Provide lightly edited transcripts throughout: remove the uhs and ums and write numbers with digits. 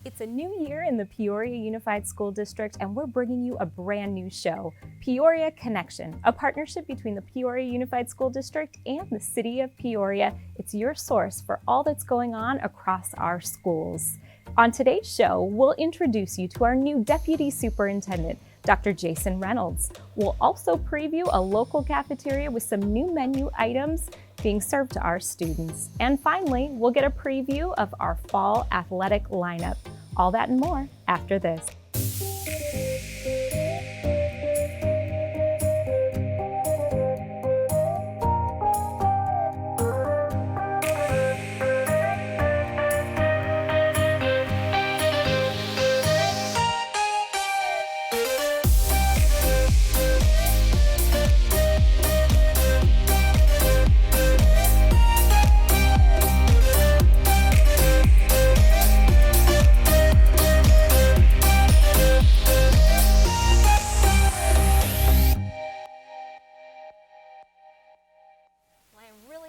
It's a new year in the Peoria Unified School District, and we're bringing you a brand new show, Peoria Connection, a partnership between the Peoria Unified School District and the City of Peoria. It's your source for all that's going on across our schools. On today's show, we'll introduce you to our new Deputy Superintendent, Dr. Jason Reynolds. We'll also preview a local cafeteria with some new menu items being served to our students. And finally, we'll get a preview of our fall athletic lineup. All that and more after this.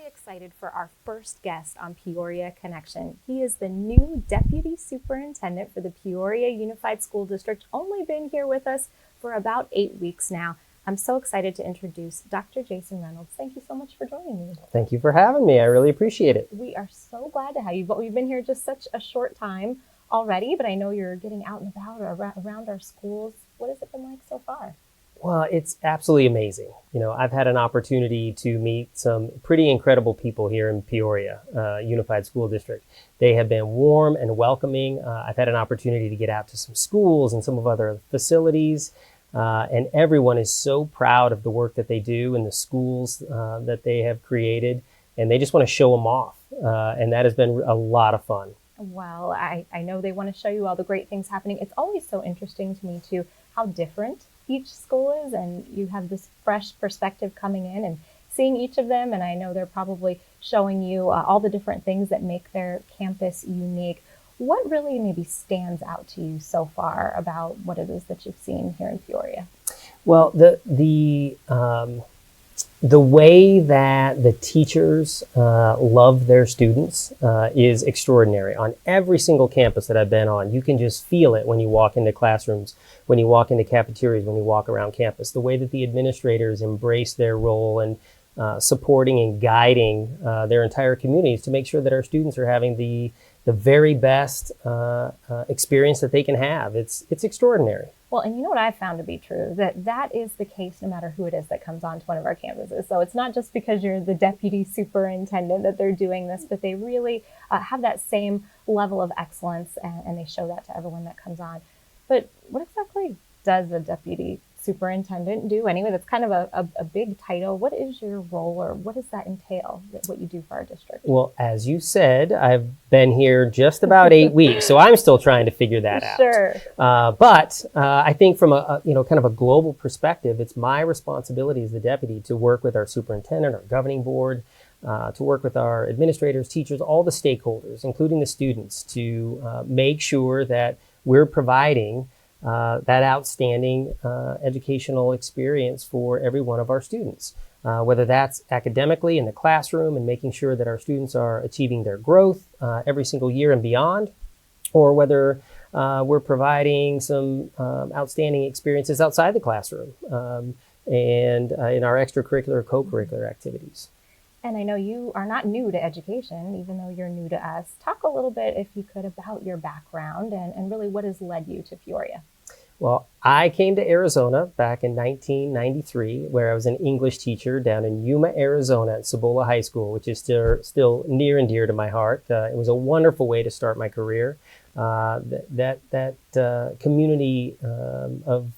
Excited for our first guest on Peoria Connection. He is the new Deputy Superintendent for the Peoria Unified School District, only been here with us for about 8 weeks now. I'm so excited to introduce Dr. Jason Reynolds. Thank you so much for joining me. Thank you for having me. I really appreciate it. We are so glad to have you, but we've been here just such a short time already, but I know you're getting out and about around our schools. What has it been like so far? Well, it's absolutely amazing. I've had an opportunity to meet some pretty incredible people here in Peoria Unified School District. They have been warm and welcoming. I've had an opportunity to get out to some schools and some of other facilities, and everyone is so proud of the work that they do in the schools that they have created, and they just want to show them off, and that has been a lot of fun. Well, I know they want to show you all the great things happening. It's always so interesting to me, too, how different each school is, and you have this fresh perspective coming in and seeing each of them, and I know they're probably showing you all the different things that make their campus unique. What really maybe stands out to you so far about what it is that you've seen here in Peoria? Well, the way that the teachers love their students is extraordinary. On every single campus that I've been on, you can just feel it when you walk into classrooms, when you walk into cafeterias, when you walk around campus. The way that the administrators embrace their role and supporting and guiding their entire communities to make sure that our students are having the very best experience that they can have. It's extraordinary. Well, and you know what I've found to be true, that is the case no matter who it is that comes onto one of our campuses. So it's not just because you're the deputy superintendent that they're doing this, but they really have that same level of excellence, and they show that to everyone that comes on. But what exactly does a deputy superintendent do anyway? That's kind of a big title. What is your role, or what does that entail, what you do for our district? Well, as you said, I've been here just about 8 weeks, so I'm still trying to figure that out. Sure. But I think from a kind of a global perspective, it's my responsibility as the deputy to work with our superintendent, our governing board, to work with our administrators, teachers, all the stakeholders, including the students, to make sure that we're providing that outstanding educational experience for every one of our students, whether that's academically in the classroom and making sure that our students are achieving their growth every single year and beyond, or whether we're providing some outstanding experiences outside the classroom and in our extracurricular, co-curricular activities. And I know you are not new to education, even though you're new to us. Talk a little bit, if you could, about your background and really what has led you to Peoria. Well, I came to Arizona back in 1993, where I was an English teacher down in Yuma, Arizona at Cibola High School, which is still near and dear to my heart. It was a wonderful way to start my career. That community of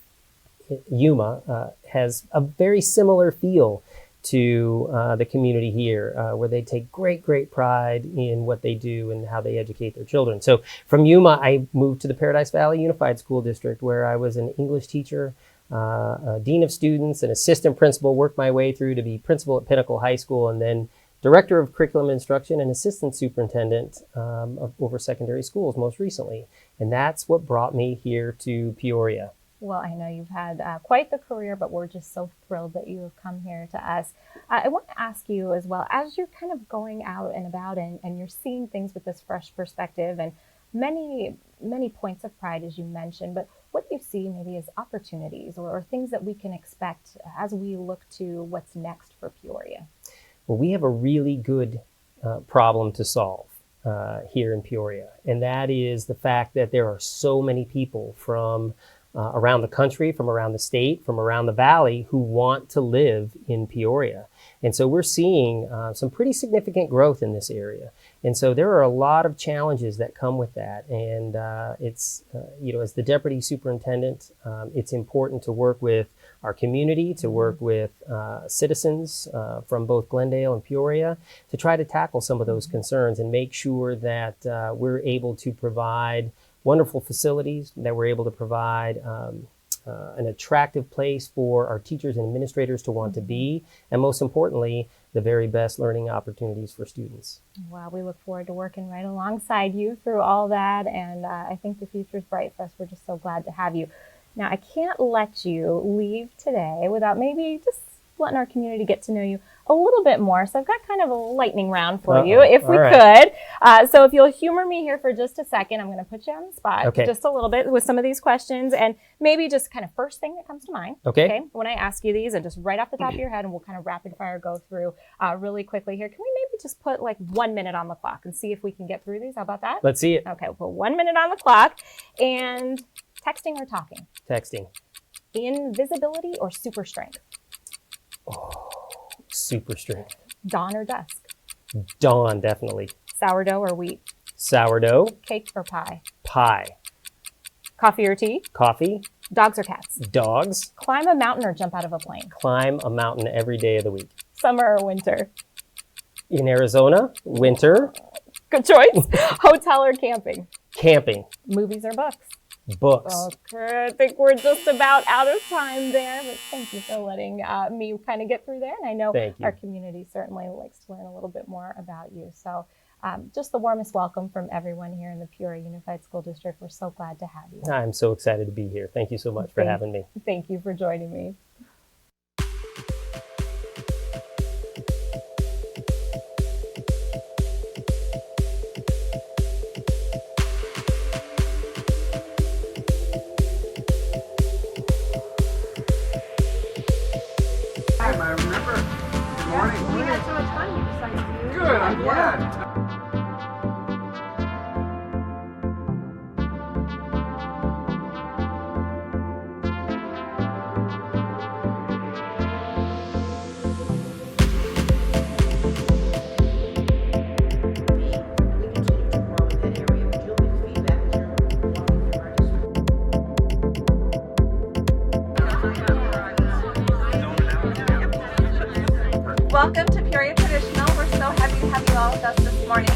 Yuma has a very similar feel to the community here, where they take great pride in what they do and how they educate their children. So from Yuma, I moved to the Paradise Valley Unified School District, where I was an English teacher, a dean of students, an assistant principal, worked my way through to be principal at Pinnacle High School, and then director of curriculum instruction and assistant superintendent over secondary schools most recently. And that's what brought me here to Peoria. Well, I know you've had quite the career, but we're just so thrilled that you have come here to us. I want to ask you as well, as you're kind of going out and about and you're seeing things with this fresh perspective, and many points of pride, as you mentioned, but what do you see maybe as opportunities or things that we can expect as we look to what's next for Peoria? Well, we have a really good problem to solve here in Peoria, and that is the fact that there are so many people from around the country, from around the state, from around the valley who want to live in Peoria. And so we're seeing some pretty significant growth in this area. And so there are a lot of challenges that come with that. And it's, as the deputy superintendent, it's important to work with our community, to work with citizens from both Glendale and Peoria to try to tackle some of those concerns and make sure that we're able to provide wonderful facilities, that we're able to provide an attractive place for our teachers and administrators to want to be, and most importantly, the very best learning opportunities for students. Well, we look forward to working right alongside you through all that, and I think the future's bright for us. We're just so glad to have you. Now, I can't let you leave today without maybe just letting our community get to know you a little bit more. So I've got kind of a lightning round for you, if we could. So if you'll humor me here for just a second, I'm going to put you on the spot just a little bit with some of these questions, and maybe just kind of first thing that comes to mind. Okay. When I ask you these, and just right off the top of your head, and we'll kind of rapid fire go through really quickly here. Can we maybe just put like 1 minute on the clock and see if we can get through these? How about that? Let's see it. Okay, we'll put 1 minute on the clock. And texting or talking? Texting. Invisibility or super strength? Oh, super strength. Dawn or dusk? Dawn, definitely. Sourdough or wheat? Sourdough. Cake or pie? Pie. Coffee or tea? Coffee. Dogs or cats? Dogs. Climb a mountain or jump out of a plane? Climb a mountain every day of the week. Summer or winter? In Arizona, winter. Good choice. Hotel or camping? Camping. Movies or books? Books. Okay, I think we're just about out of time there, but thank you for letting me kind of get through there. And I know our community certainly likes to learn a little bit more about you. So just the warmest welcome from everyone here in the Peoria Unified School District. We're so glad to have you. I'm so excited to be here. Thank you so much for having me. Thank you for joining me. I remember. Good morning. We had so much fun. You decided to. Good, I'm glad. Welcome to Peoria Traditional. We're so happy to have you all with us this morning.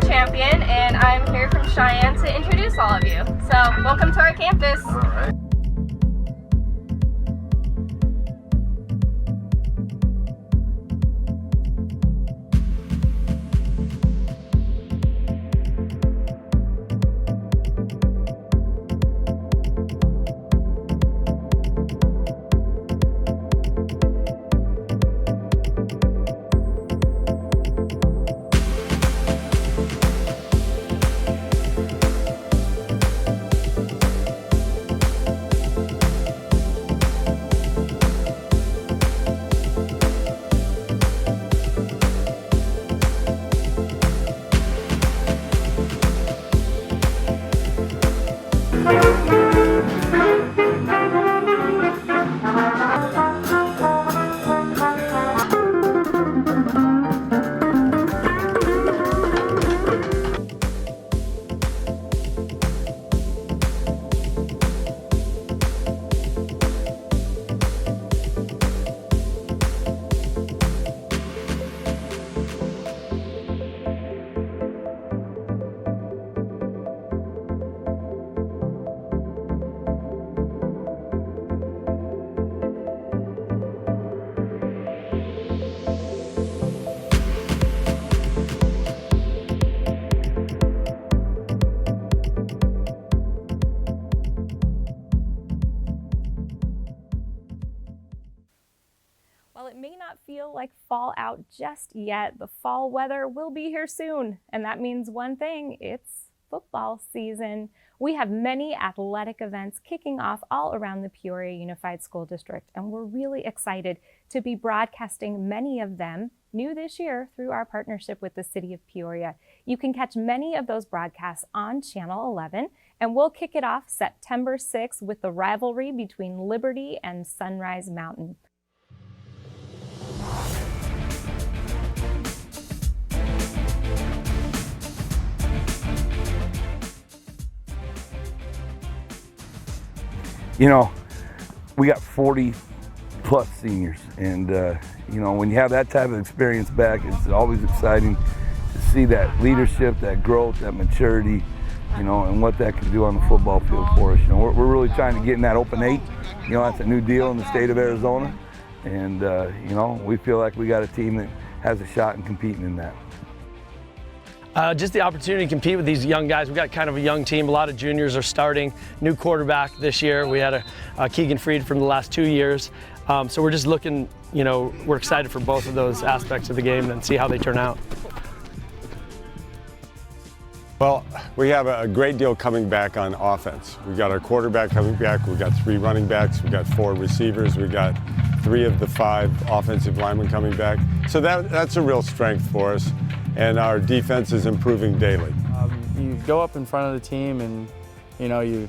Champion, and I'm here from Cheyenne to introduce all of you. So, welcome to our campus. All right. While it may not feel like fall out just yet, the fall weather will be here soon. And that means one thing, it's football season. We have many athletic events kicking off all around the Peoria Unified School District, and we're really excited to be broadcasting many of them new this year through our partnership with the City of Peoria. You can catch many of those broadcasts on Channel 11, and we'll kick it off September 6th with the rivalry between Liberty and Sunrise Mountain. You know, we got 40 plus seniors, and you know, when you have that type of experience back, it's always exciting to see that leadership, that growth, that maturity, you know, and what that can do on the football field for us. You know, we're really trying to get in that Open 8. You know, that's a new deal in the state of Arizona, and you know, we feel like we got a team that has a shot in competing in that. Just the opportunity to compete with these young guys. We've got kind of a young team. A lot of juniors are starting. New quarterback this year. We had a Keegan Freed from the last 2 years. So we're just looking, you know, we're excited for both of those aspects of the game and see how they turn out. Well, we have a great deal coming back on offense. We've got our quarterback coming back. We've got 3 running backs. We've got 4 receivers. We've got 3 of the 5 offensive linemen coming back. So that's a real strength for us. And our defense is improving daily. You go up in front of the team and, you know, you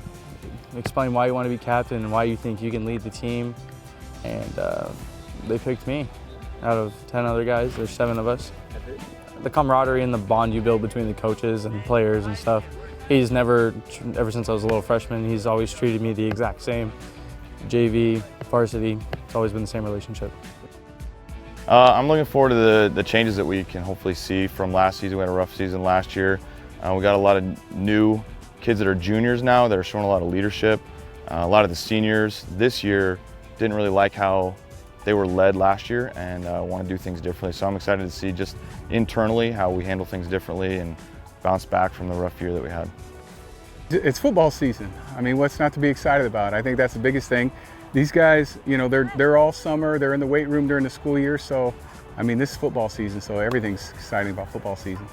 explain why you want to be captain and why you think you can lead the team. And they picked me out of 10 other guys. There's 7 of us. The camaraderie and the bond you build between the coaches and players and stuff, he's never, ever since I was a little freshman, he's always treated me the exact same. JV, varsity, it's always been the same relationship. I'm looking forward to the changes that we can hopefully see from last season. We had a rough season last year. We got a lot of new kids that are juniors now that are showing a lot of leadership. A lot of the seniors this year didn't really like how they were led last year and want to do things differently. So I'm excited to see just internally how we handle things differently and bounce back from the rough year that we had. It's football season. I mean, what's not to be excited about? I think that's the biggest thing. These guys, you know, they're all summer, they're in the weight room during the school year, so, I mean, this is football season, so everything's exciting about football season.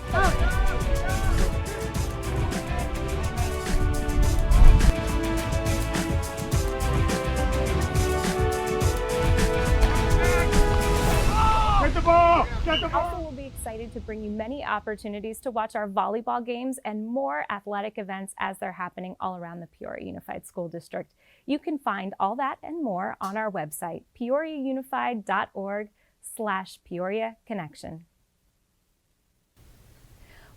Also, we'll be excited to bring you many opportunities to watch our volleyball games and more athletic events as they're happening all around the Peoria Unified School District. You can find all that and more on our website, peoriaunified.org/Peoria Connection.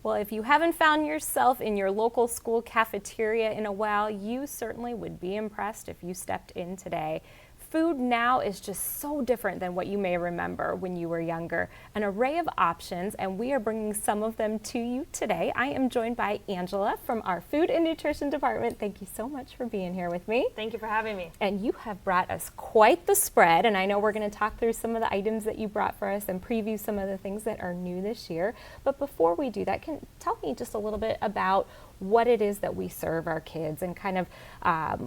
Well, if you haven't found yourself in your local school cafeteria in a while, you certainly would be impressed if you stepped in today. Food now is just so different than what you may remember when you were younger. An array of options, and we are bringing some of them to you today. I am joined by Angela from our Food and Nutrition Department. Thank you so much for being here with me. Thank you for having me. And you have brought us quite the spread, and I know we're going to talk through some of the items that you brought for us and preview some of the things that are new this year. But before we do that, can tell me just a little bit about what it is that we serve our kids and kind of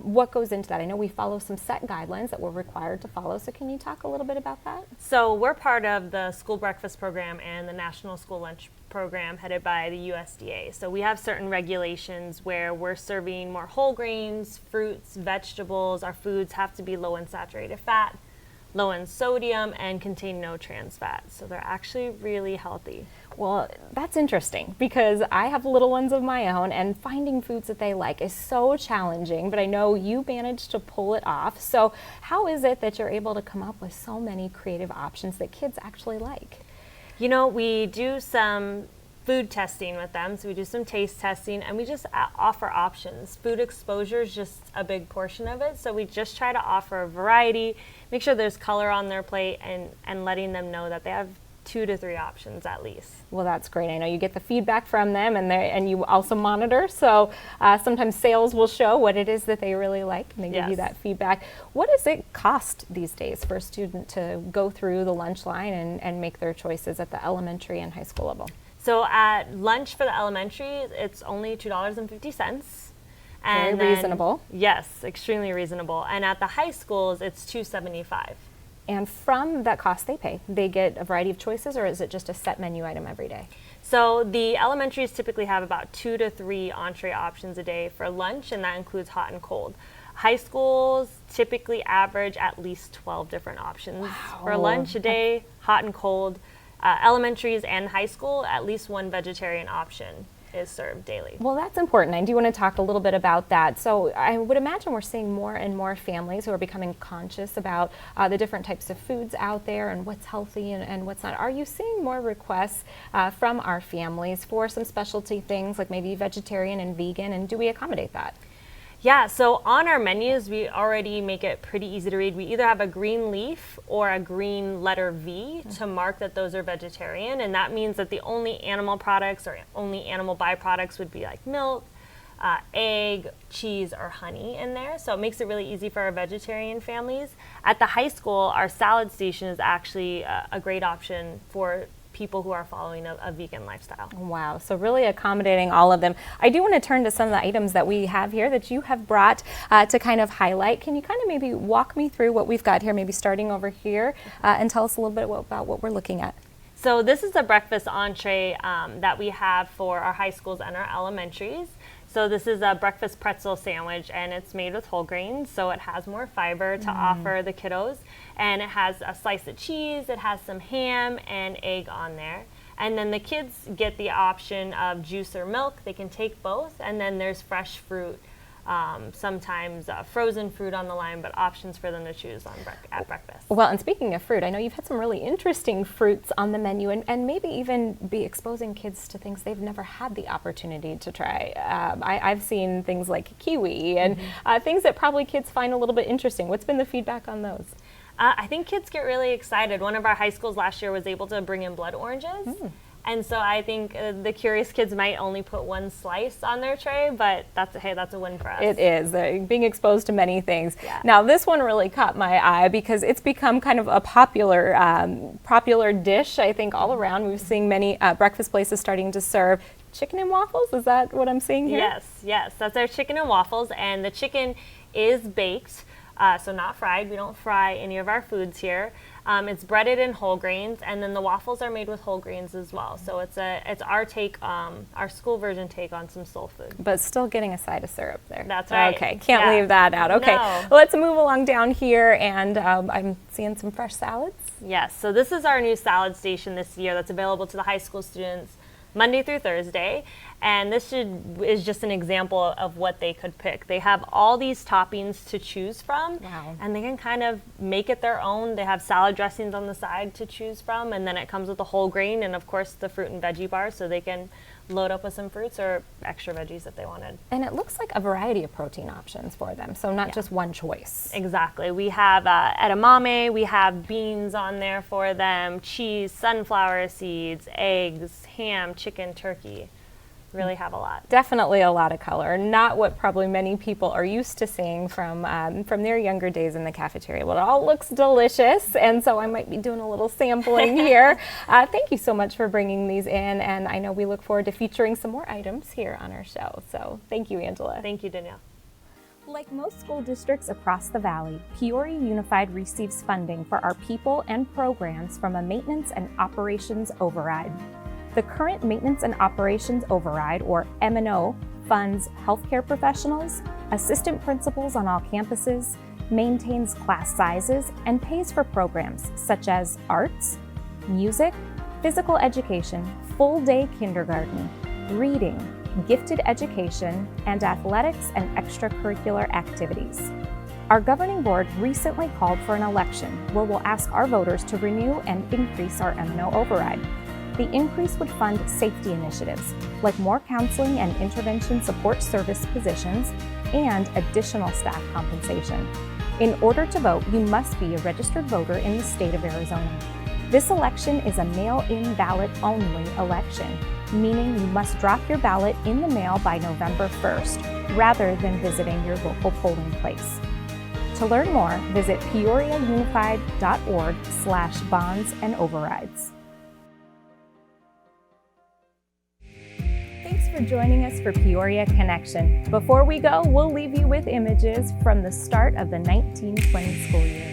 what goes into that. I know we follow some set guidelines that we're required to follow, so can you talk a little bit about that? So we're part of the school breakfast program and the National School Lunch Program headed by the USDA. So we have certain regulations where we're serving more whole grains, fruits, vegetables. Our foods have to be low in saturated fat, low in sodium, and contain no trans fats. So they're actually really healthy. Well, that's interesting because I have little ones of my own, and finding foods that they like is so challenging, but I know you managed to pull it off. So how is it that you're able to come up with so many creative options that kids actually like? You know, we do some food testing with them, so we do some taste testing, and we just offer options. Food exposure is just a big portion of it, so we just try to offer a variety, make sure there's color on their plate, and letting them know that they have 2 to 3 options at least. Well, that's great. I know you get the feedback from them, and you also monitor, so sometimes sales will show what it is that they really like, and they give you that feedback. What does it cost these days for a student to go through the lunch line and make their choices at the elementary and high school level? So at lunch for the elementary, it's only $2.50. Very reasonable. Yes, extremely reasonable. And at the high schools, it's $2.75. And from that cost they pay, they get a variety of choices, or is it just a set menu item every day? So the elementaries typically have about 2 to 3 entree options a day for lunch, and that includes hot and cold. High schools typically average at least 12 different options for lunch a day, hot and cold. Elementaries and high school, at least one vegetarian option is served daily. Well, that's important. I do want to talk a little bit about that. So I would imagine we're seeing more and more families who are becoming conscious about the different types of foods out there and what's healthy and what's not. Are you seeing more requests from our families for some specialty things like maybe vegetarian and vegan, and do we accommodate that? Yeah, so on our menus, we already make it pretty easy to read. We either have a green leaf or a green letter V to mark that those are vegetarian, and that means that the only animal products or only animal byproducts would be like milk, egg, cheese, or honey in there. So it makes it really easy for our vegetarian families. At the high school, our salad station is actually a great option for people who are following a vegan lifestyle. Wow, so really accommodating all of them. I do want to turn to some of the items that we have here that you have brought to kind of highlight. Can you kind of maybe walk me through what we've got here, maybe starting over here, and tell us a little bit about what we're looking at? So this is a breakfast entree that we have for our high schools and our elementaries. So this is a breakfast pretzel sandwich, and it's made with whole grains, so it has more fiber to offer the kiddos. And it has a slice of cheese, it has some ham and egg on there. And then the kids get the option of juice or milk. They can take both, and then there's fresh fruit, sometimes frozen fruit on the line, but options for them to choose at breakfast. Well, and speaking of fruit, I know you've had some really interesting fruits on the menu, and maybe even be exposing kids to things they've never had the opportunity to try. I've seen things like kiwi and things that probably kids find a little bit interesting. What's been the feedback on those? I think kids get really excited. One of our high schools last year was able to bring in blood oranges. And so I think the curious kids might only put one slice on their tray, but that's a win for us. It is, being exposed to many things. Yeah. Now this one really caught my eye because it's become kind of a popular dish, I think, all around. We've seen many breakfast places starting to serve chicken and waffles. Is that what I'm seeing here? Yes, that's our chicken and waffles, and the chicken is baked. So not fried. We don't fry any of our foods here. It's breaded in whole grains, and then the waffles are made with whole grains as well. So it's our take, our school version take on some soul food. But still getting a side of syrup there. That's right. Okay, can't leave that out. Okay, No. Well, let's move along down here, and I'm seeing some fresh salads. Yes, so this is our new salad station this year that's available to the high school students Monday through Thursday, and this is just an example of what they could pick. They have all these toppings to choose from, and they can kind of make it their own. They have salad dressings on the side to choose from, and then it comes with the whole grain and of course the fruit and veggie bars, so they can load up with some fruits or extra veggies if they wanted. And it looks like a variety of protein options for them, so not just one choice. Exactly. We have edamame, we have beans on there for them, cheese, sunflower seeds, eggs, ham, chicken, turkey. Really have a lot. Definitely a lot of color. Not what probably many people are used to seeing from their younger days in the cafeteria. Well, it all looks delicious, and so I might be doing a little sampling here. Thank you so much for bringing these in, and I know we look forward to featuring some more items here on our show. So thank you, Angela. Thank you, Danielle. Like most school districts across the valley, Peoria Unified receives funding for our people and programs from a maintenance and operations override. The current Maintenance and Operations Override, or M&O, funds healthcare professionals, assistant principals on all campuses, maintains class sizes, and pays for programs such as arts, music, physical education, full-day kindergarten, reading, gifted education, and athletics and extracurricular activities. Our governing board recently called for an election where we'll ask our voters to renew and increase our M&O override. The increase would fund safety initiatives, like more counseling and intervention support service positions and additional staff compensation. In order to vote, you must be a registered voter in the state of Arizona. This election is a mail-in ballot only election, meaning you must drop your ballot in the mail by November 1st, rather than visiting your local polling place. To learn more, visit peoriaunified.org/bonds and overrides. Thanks for joining us for Peoria Connection. Before we go, we'll leave you with images from the start of the 1920 school year.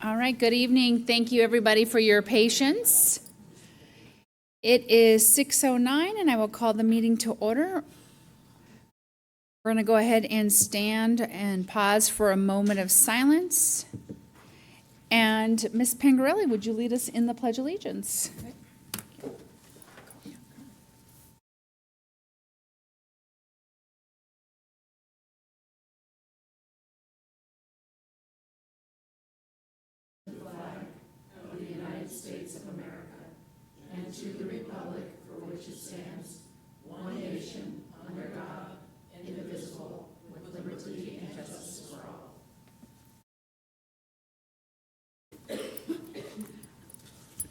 All right, good evening. Thank you, everybody, for your patience. It is 6:09, and I will call the meeting to order. We're going to go ahead and stand and pause for a moment of silence. And Ms. Pangarelli, would you lead us in the Pledge of Allegiance?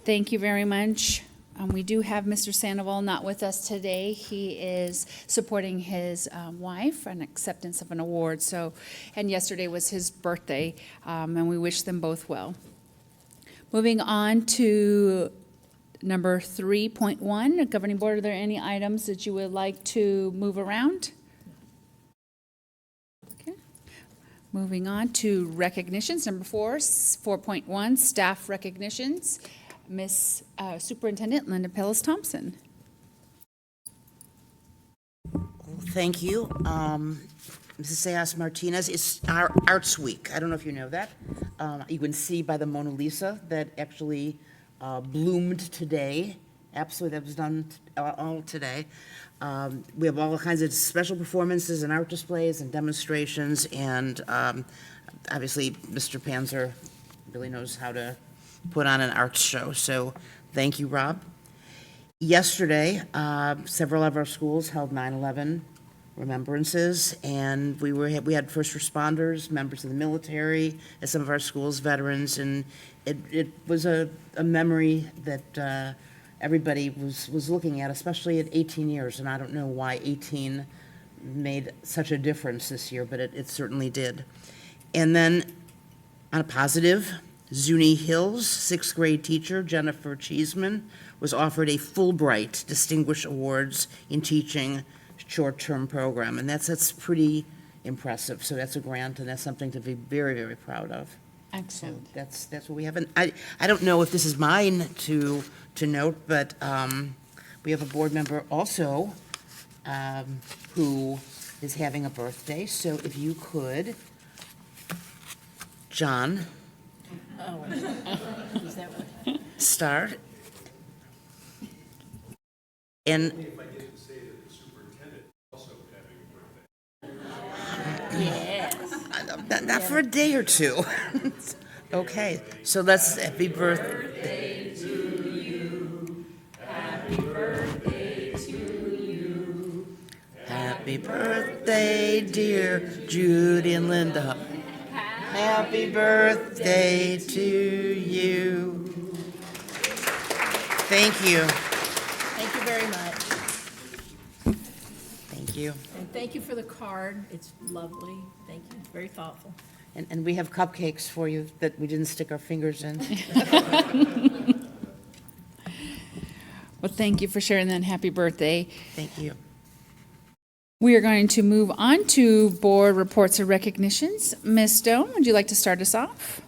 Thank you very much. We do have Mr. Sandoval not with us today. He is supporting his wife, an acceptance of an award. And yesterday was his birthday, and we wish them both well. Moving on to number 3.1, Governing Board, are there any items that you would like to move around? Okay. Moving on to recognitions, number 4.1, staff recognitions. Miss Superintendent Linda Pellis-Thompson. Thank you. Mrs. Sayas Martinez, it's our Arts Week. I don't know if you know that. You can see by the Mona Lisa that actually bloomed today. Absolutely, that was done all today. We have all kinds of special performances and art displays and demonstrations, and obviously Mr. Panzer really knows how to put on an arts show. So thank you, Rob. Yesterday, several of our schools held 9/11 remembrances, and we had first responders, members of the military at some of our schools, veterans, and it was a memory that everybody was looking at, especially at 18 years, and I don't know why 18 made such a difference this year, but it certainly did. And then on a positive, Zuni Hills, 6th grade teacher Jennifer Cheeseman was offered a Fulbright Distinguished Awards in Teaching short-term program, and that's pretty impressive. So that's a grant, and that's something to be very, very proud of. Excellent. So that's what we have. And I don't know if this is mine to note, but we have a board member also who is having a birthday. So if you could, John. Oh, is that what? Start. And If I get to say that the superintendent is also having a birthday. yes. Not for a day or two. Okay, so let's happy birthday to you. Happy birthday to you. Happy birthday, dear Judy and Linda. Happy birthday to you. Thank you. Thank you very much. Thank you. And thank you for the card. It's lovely. Thank you. It's very thoughtful. And we have cupcakes for you that we didn't stick our fingers in. Well, thank you for sharing that. Happy birthday. Thank you. We are going to move on to board reports or recognitions. Ms. Stone, would you like to start us off?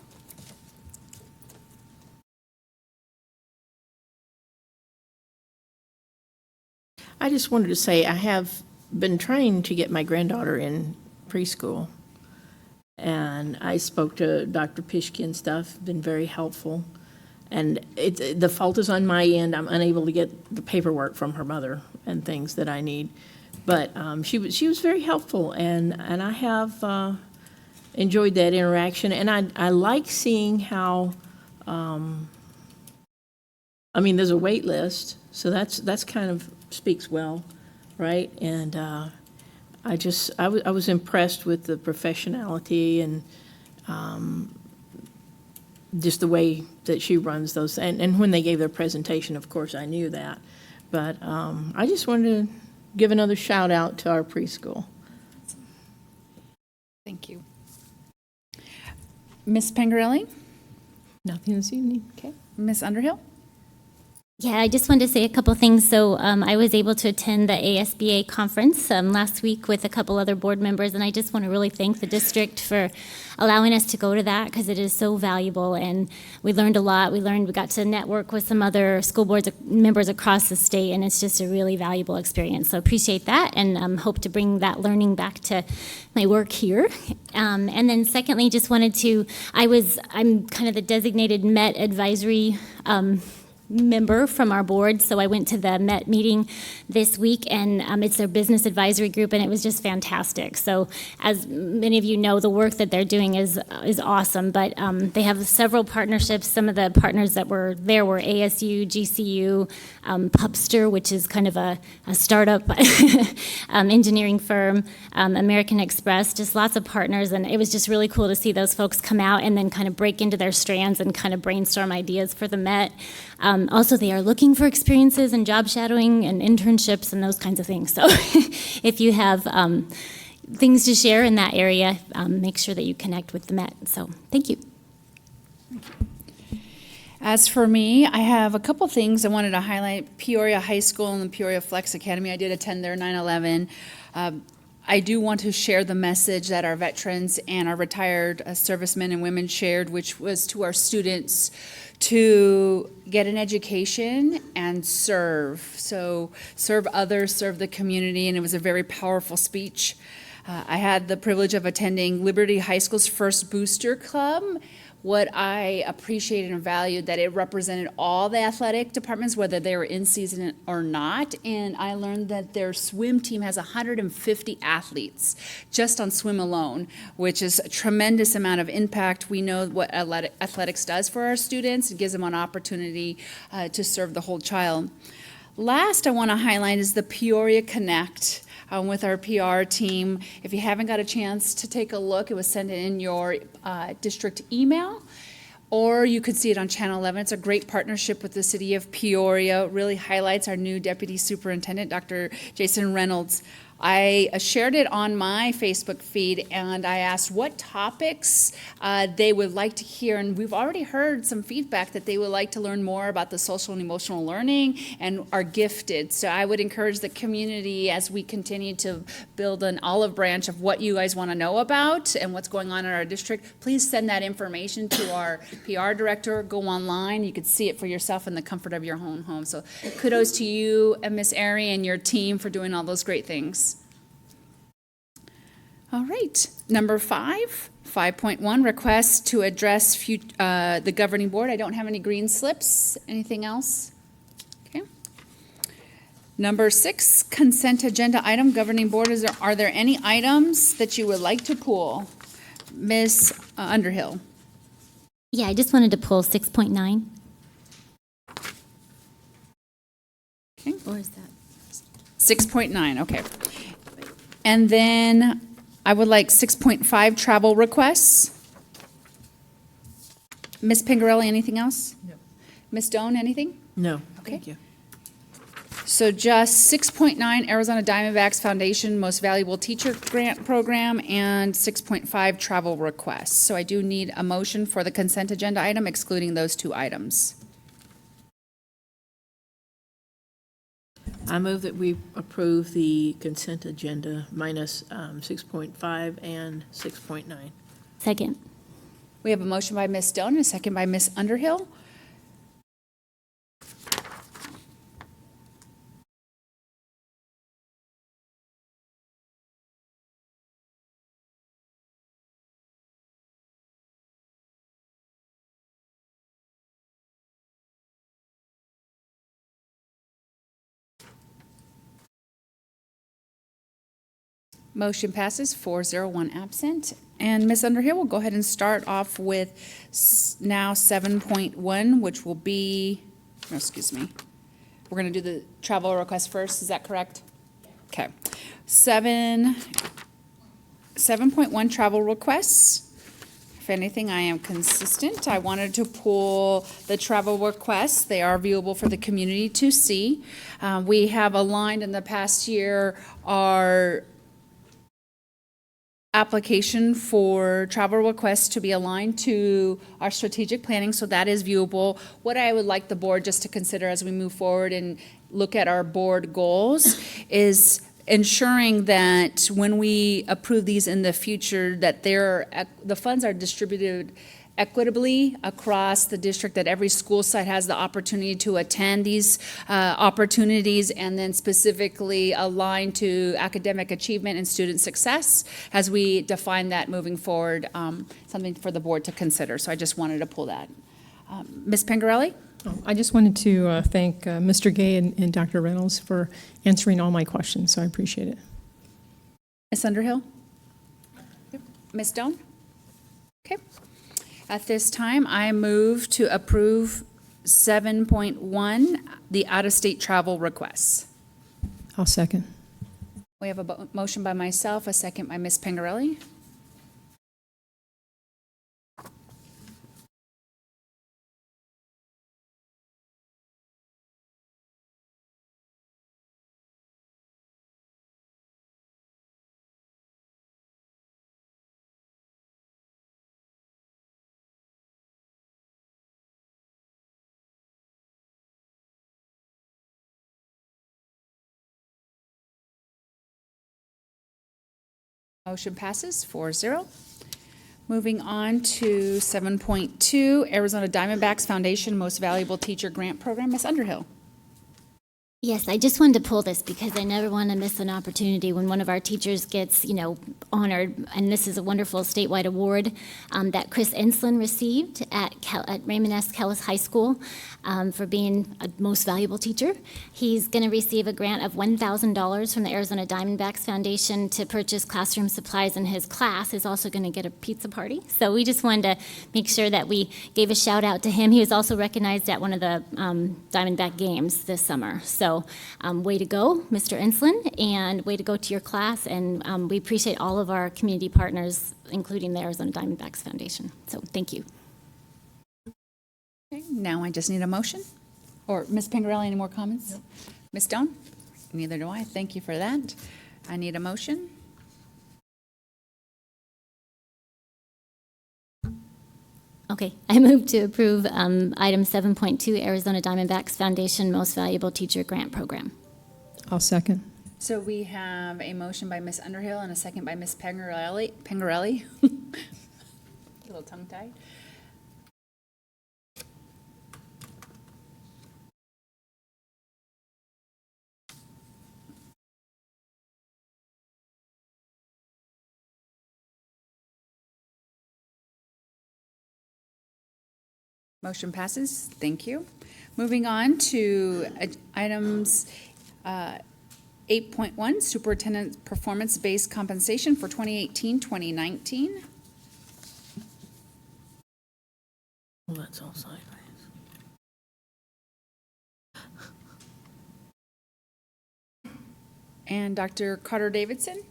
I just wanted to say I have been trying to get my granddaughter in preschool. And I spoke to Dr. Pishke and stuff, been very helpful. And the fault is on my end. I'm unable to get the paperwork from her mother and things that I need. But she was very helpful, and I have enjoyed that interaction. And I like seeing how, I mean, there's a wait list, so that's kind of speaks well, right? And I was impressed with the professionality and just the way that she runs those. And when they gave their presentation, of course, I knew that. But I just wanted to give another shout out to our preschool. Thank you. Ms. Pangarelli? Nothing this evening. Okay. Ms. Underhill? Yeah, I just wanted to say a couple things. So I was able to attend the ASBA conference last week with a couple other board members, and I just want to really thank the district for allowing us to go to that because it is so valuable, and we learned a lot. We got to network with some other school boards members across the state, and it's just a really valuable experience. So appreciate that, and hope to bring that learning back to my work here. And then secondly, just wanted to, I'm kind of the designated Met advisory member from our board, so I went to the Met meeting this week, and it's their business advisory group, and it was just fantastic. So as many of you know, the work that they're doing is awesome, but they have several partnerships. Some of the partners that were there were ASU, GCU, Pupster, which is kind of a startup engineering firm, American Express, just lots of partners, and it was just really cool to see those folks come out and then kind of break into their strands and kind of brainstorm ideas for the Met. Also, they are looking for experiences and job shadowing and internships and those kinds of things. So if you have things to share in that area, make sure that you connect with the Met. So thank you. As for me, I have a couple things I wanted to highlight. Peoria High School and the Peoria Flex Academy. I did attend their 9/11. I do want to share the message that our veterans and our retired servicemen and women shared, which was to our students to get an education and serve. So serve others, serve the community, and it was a very powerful speech. I had the privilege of attending Liberty High School's first booster club. What I appreciated and valued that it represented all the athletic departments, whether they were in season or not. And I learned that their swim team has 150 athletes just on swim alone, which is a tremendous amount of impact. We know what athletics does for our students. It gives them an opportunity to serve the whole child. Last I want to highlight is the Peoria Connect. With our PR team. If you haven't got a chance to take a look, it was sent in your district email, or you could see it on Channel 11. It's a great partnership with the city of Peoria. It really highlights our new deputy superintendent, Dr. Jason Reynolds. I shared it on my Facebook feed, and I asked what topics they would like to hear, and we've already heard some feedback that they would like to learn more about the social and emotional learning and are gifted. So I would encourage the community as we continue to build an olive branch of what you guys want to know about and what's going on in our district. Please send that information to our PR director. Go online. You could see it for yourself in the comfort of your own home. So kudos to you and Miss Ari and your team for doing all those great things. All right, number 5.1, request to address the governing board. I don't have any green slips. Anything else? Okay. Number 6, consent agenda item, governing board. Are there any items that you would like to pull? Ms. Underhill. Yeah, I just wanted to pull 6.9. Okay. Or is that? 6.9, okay. And then I would like 6.5 travel requests. Ms. Pingarelli, anything else? No. Ms. Doan, anything? No, Okay. thank you. So just 6.9 Arizona Diamondbacks Foundation Most Valuable Teacher Grant Program and 6.5 travel requests. So I do need a motion for the consent agenda item excluding those two items. I move that we approve the consent agenda minus 6.5 and 6.9. Second. We have a motion by Ms. Doan and a second by Ms. Underhill. Motion passes 4-0, 1 absent. And Ms. Underhill, we'll go ahead and start off with now 7.1, which will be, oh, excuse me. We're going to do the travel request first, is that correct? Okay. 7.1 travel requests. If anything, I am consistent. I wanted to pull the travel requests. They are viewable for the community to see. We have aligned in the past year our application for travel requests to be aligned to our strategic planning, so that is viewable. What I would like the board just to consider as we move forward and look at our board goals is ensuring that when we approve these in the future, that the funds are distributed equitably across the district, that every school site has the opportunity to attend these opportunities, and then specifically aligned to academic achievement and student success as we define that moving forward, something for the board to consider. So I just wanted to pull that. Ms. Pengarelli? I just wanted to thank Mr. Gay and Dr. Reynolds for answering all my questions, so I appreciate it. Ms. Underhill? Ms. Stone? Okay. At this time, I move to approve 7.1, the out-of-state travel requests. I'll second. We have a motion by myself, a second by Ms. Pengarelli. Motion passes 4-0. Moving on to 7.2, Arizona Diamondbacks Foundation Most Valuable Teacher Grant Program. Ms. Underhill. Yes, I just wanted to pull this because I never want to miss an opportunity when one of our teachers gets, honored. And this is a wonderful statewide award that Chris Enslin received at Raymond S. Kellis High School for being a most valuable teacher. He's going to receive a grant of $1,000 from the Arizona Diamondbacks Foundation to purchase classroom supplies, and his class is also going to get a pizza party. So we just wanted to make sure that we gave a shout out to him. He was also recognized at one of the Diamondback games this summer. So way to go, Mr. Enslin, and way to go to your class. And we appreciate all of our community partners, including the Arizona Diamondbacks Foundation. So thank you. Okay, now I just need a motion. Or Ms. Pengarelli, any more comments? Nope. Ms. Stone? Neither do I. Thank you for that. I need a motion. Okay, I move to approve item 7.2, Arizona Diamondbacks Foundation Most Valuable Teacher Grant Program. I'll second. So we have a motion by Ms. Underhill and a second by Ms. Pengarelli. A little tongue-tied. Motion passes. Thank you. Moving on to items 8.1, Superintendent Performance-Based Compensation for 2018-2019. Well, that's all sideways. And Dr. Carter-Davidson.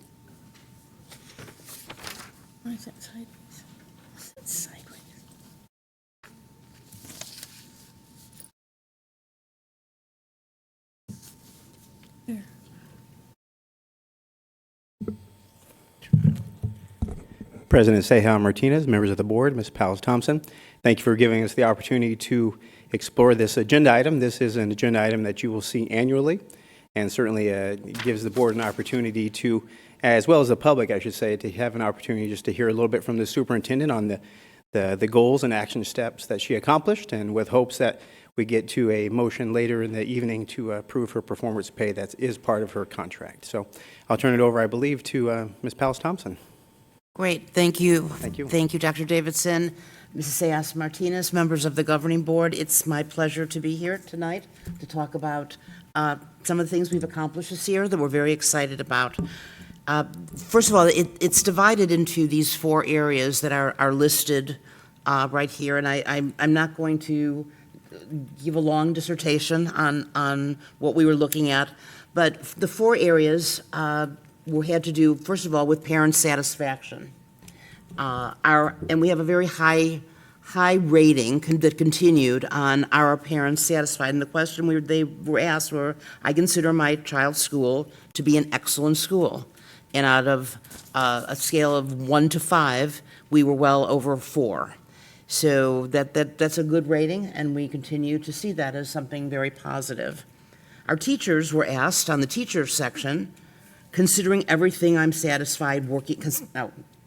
Why is that sideways? It's sideways. There. President Seja Martinez, members of the board, Ms. Powles Thompson, thank you for giving us the opportunity to explore this agenda item. This is an agenda item that you will see annually, and certainly gives the board an opportunity to, as well as the public, I should say, to have an opportunity just to hear a little bit from the superintendent on the goals and action steps that she accomplished, and with hopes that we get to a motion later in the evening to approve her performance pay that is part of her contract. So I'll turn it over, I believe, to Ms. Powles Thompson. Great, thank you. Thank you. Thank you, Dr. Davidson. Mrs. Seas Martinez, members of the governing board, it's my pleasure to be here tonight to talk about some of the things we've accomplished this year that we're very excited about. First of all, it's divided into these 4 areas that are listed right here, and I'm not going to give a long dissertation on what we were looking at, but the 4 areas we had to do, first of all, with parent satisfaction. And we have a very high rating that continued on our parents satisfied. And the question they were asked were, I consider my child's school to be an excellent school. And out of a scale of 1 to 5, we were well over 4. So that's a good rating, and we continue to see that as something very positive. Our teachers were asked on the teachers section, considering everything, I'm satisfied working,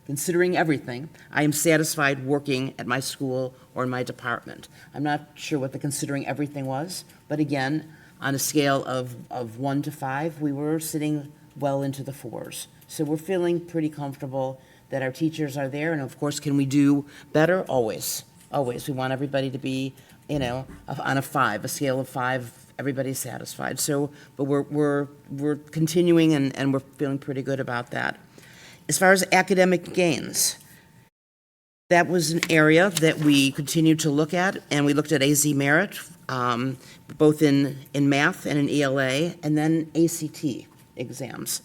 considering everything, I am satisfied working at my school or in my department. I'm not sure what the considering everything was, but again, on a scale of 1 to 5, we were sitting well into the 4s. So we're feeling pretty comfortable that our teachers are there, and of course, can we do better? Always, always. We want everybody to be, on a 5, a scale of 5, everybody's satisfied. So, but we're continuing, and we're feeling pretty good about that. As far as academic gains, that was an area that we continued to look at, and we looked at AZ Merit, both in math and in ELA, and then ACT exams.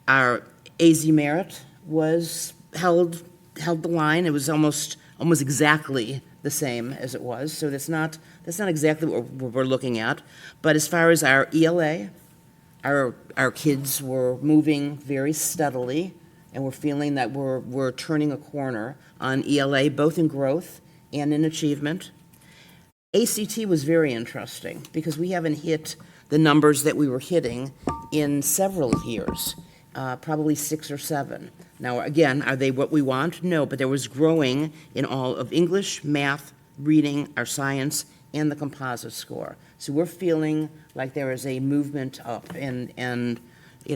Our AZ Merit was held the line. It was almost exactly the same as it was. So that's not exactly what we're looking at. But as far as our ELA, our kids were moving very steadily, and we're feeling that we're turning a corner on ELA, both in growth and in achievement. ACT was very interesting because we haven't hit the numbers that we were hitting in several years, probably 6 or 7. Now, again, are they what we want? No, but there was growing in all of English, math, reading, our science, and the composite score. So we're feeling like there is a movement up, and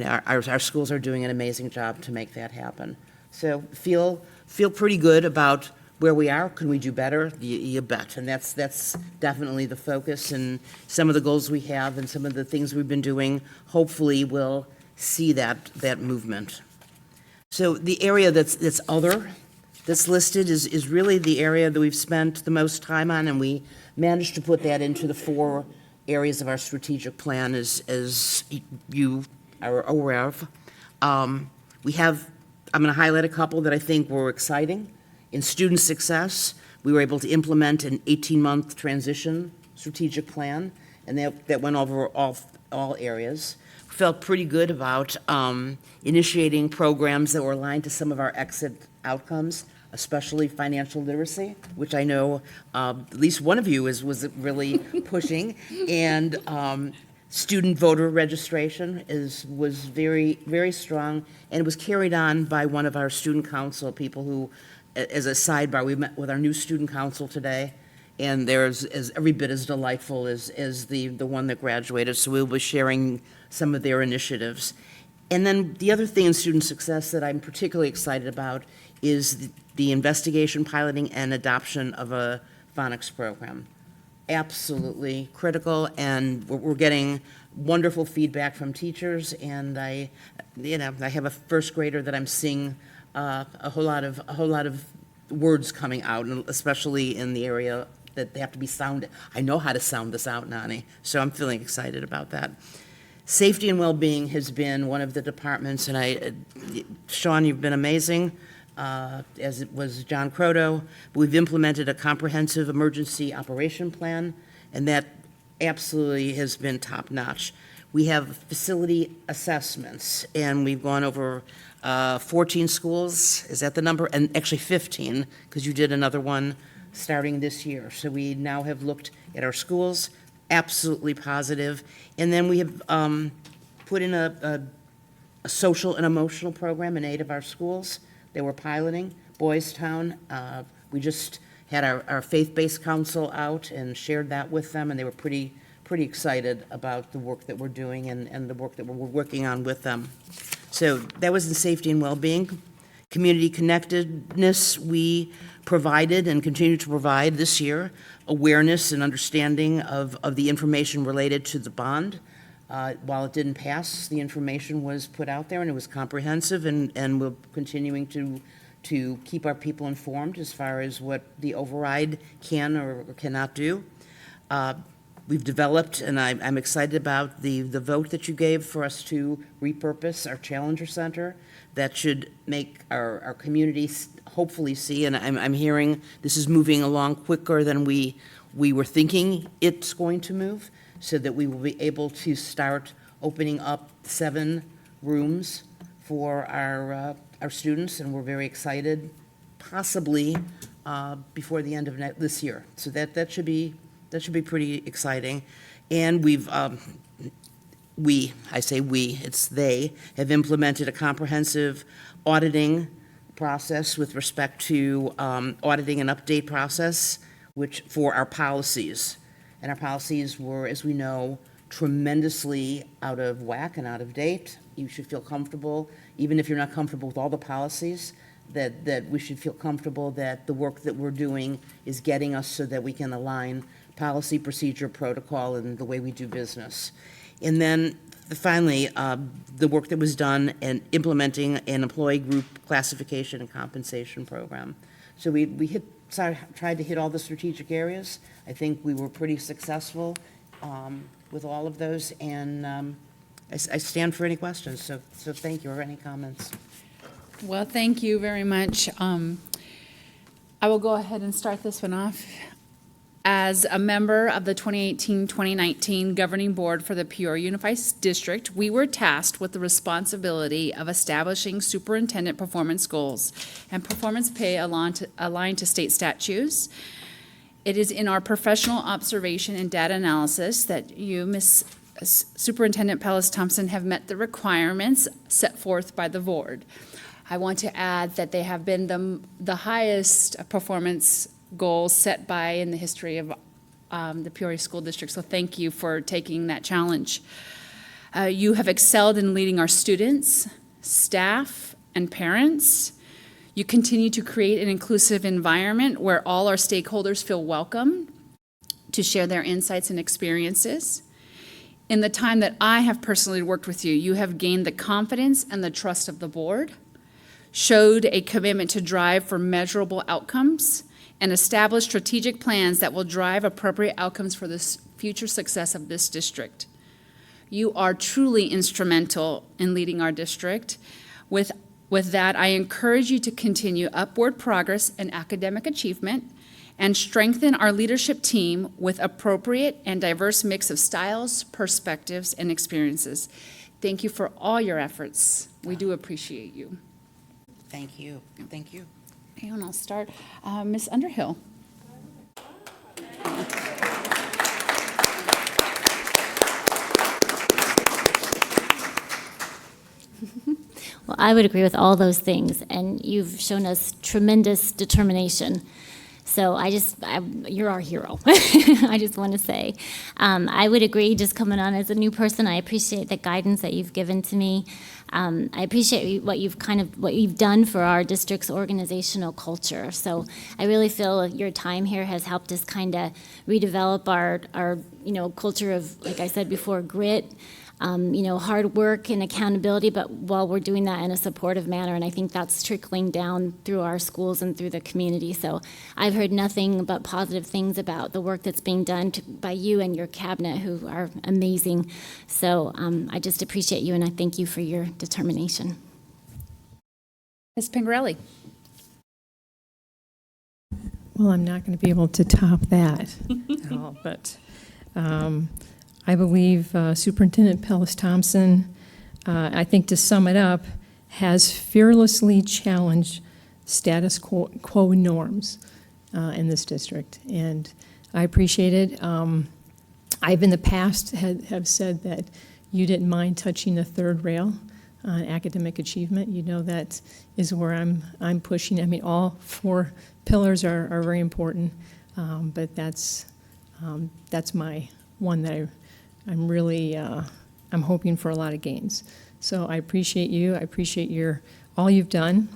our schools are doing an amazing job to make that happen. So feel pretty good about where we are. Can we do better? You bet. And that's definitely the focus, and some of the goals we have and some of the things we've been doing hopefully will see that movement. So the area that's listed is really the area that we've spent the most time on, and we managed to put that into the 4 areas of our strategic plan as you are aware of. I'm going to highlight a couple that I think were exciting. In student success, we were able to implement an 18-month transition strategic plan, and that went over all areas. Felt pretty good about initiating programs that were aligned to some of our exit outcomes, especially financial literacy, which I know at least one of you was really pushing, and student voter registration was very, very strong, and it was carried on by one of our student council people who, as a sidebar, we met with our new student council today, and they're every bit as delightful as the one that graduated, so we'll be sharing some of their initiatives. And then the other thing in student success that I'm particularly excited about is the investigation, piloting, and adoption of a phonics program. Absolutely critical, and we're getting wonderful feedback from teachers, and I have a first grader that I'm seeing a whole lot of words coming out, and especially in the area that they have to be sounded. I know how to sound this out, Nani, so I'm feeling excited about that. Safety and well-being has been one of the departments, and Sean, you've been amazing, as it was John Croto. We've implemented a comprehensive emergency operation plan, and that absolutely has been top-notch. We have facility assessments, and we've gone over 14 schools, is that the number? And actually 15, because you did another one starting this year. So we now have looked at our schools, absolutely positive. And then we have put in a social and emotional program in 8 of our schools that we're piloting. Boys Town, we just had our faith-based council out and shared that with them, and they were pretty excited about the work that we're doing and the work that we're working on with them. So that was in safety and well-being. Community connectedness, we provided and continue to provide this year awareness and understanding of the information related to the bond. While it didn't pass, the information was put out there and it was comprehensive, and we're continuing to keep our people informed as far as what the override can or cannot do. We've developed, and I'm excited about the vote that you gave for us to repurpose our Challenger Center. That should make our community hopefully see, and I'm hearing this is moving along quicker than we were thinking it's going to move, so that we will be able to start opening up 7 rooms for our students, and we're very excited, possibly before the end of this year. So that should be pretty exciting. And I say we, it's they, have implemented a comprehensive auditing process with respect to auditing and update process, which for our policies. And our policies were, as we know, tremendously out of whack and out of date. You should feel comfortable, even if you're not comfortable with all the policies, that we should feel comfortable that the work that we're doing is getting us so that we can align policy, procedure, protocol, and the way we do business. And then finally, the work that was done in implementing an employee group classification and compensation program. So we tried to hit all the strategic areas. I think we were pretty successful with all of those, and I stand for any questions, so thank you, or any comments. Well, thank you very much. I will go ahead and start this one off. As a member of the 2018-2019 Governing Board for the Peoria Unified District, we were tasked with the responsibility of establishing superintendent performance goals and performance pay aligned to state statutes. It is in our professional observation and data analysis that you, Ms. Superintendent Pellis-Thompson, have met the requirements set forth by the board. I want to add that they have been the highest performance goals set by in the history of the Peoria School District, so thank you for taking that challenge. You have excelled in leading our students, staff, and parents. You continue to create an inclusive environment where all our stakeholders feel welcome to share their insights and experiences. In the time that I have personally worked with you, you have gained the confidence and the trust of the board, showed a commitment to drive for measurable outcomes, and establish strategic plans that will drive appropriate outcomes for the future success of this district. You are truly instrumental in leading our district. With that, I encourage you to continue upward progress in academic achievement and strengthen our leadership team with appropriate and diverse mix of styles, perspectives, and experiences. Thank you for all your efforts. We do appreciate you. Thank you. Thank you. And I'll start, Ms. Underhill. Well, I would agree with all those things, and you've shown us tremendous determination. So you're our hero. I just want to say, I would agree. Just coming on as a new person, I appreciate the guidance that you've given to me. I appreciate what you've done for our district's organizational culture. So I really feel your time here has helped us kind of redevelop our culture of, like I said before, grit. Hard work and accountability, but while we're doing that in a supportive manner, and I think that's trickling down through our schools and through the community. So I've heard nothing but positive things about the work that's being done by you and your cabinet, who are amazing. So I just appreciate you, and I thank you for your determination. Ms. Pingarelli. Well, I'm not going to be able to top that, but I believe Superintendent Pellis-Thompson, I think to sum it up, has fearlessly challenged status quo norms in this district, and I appreciate it. I've in the past have said that you didn't mind touching the third rail on academic achievement. You know that is where I'm pushing. I mean, all four pillars are very important, but that's my one that I'm really, I'm hoping for a lot of gains. So I appreciate you. I appreciate all you've done.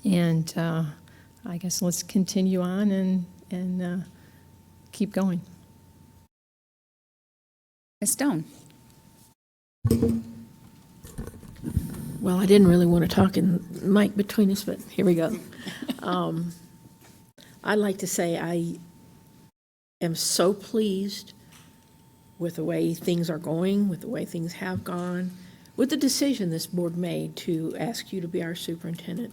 And I guess let's continue on and keep going. Ms. Stone. Well, I didn't really want to talk in mic between us, but here we go. I'd like to say I am so pleased with the way things are going, with the way things have gone, with the decision this board made to ask you to be our superintendent.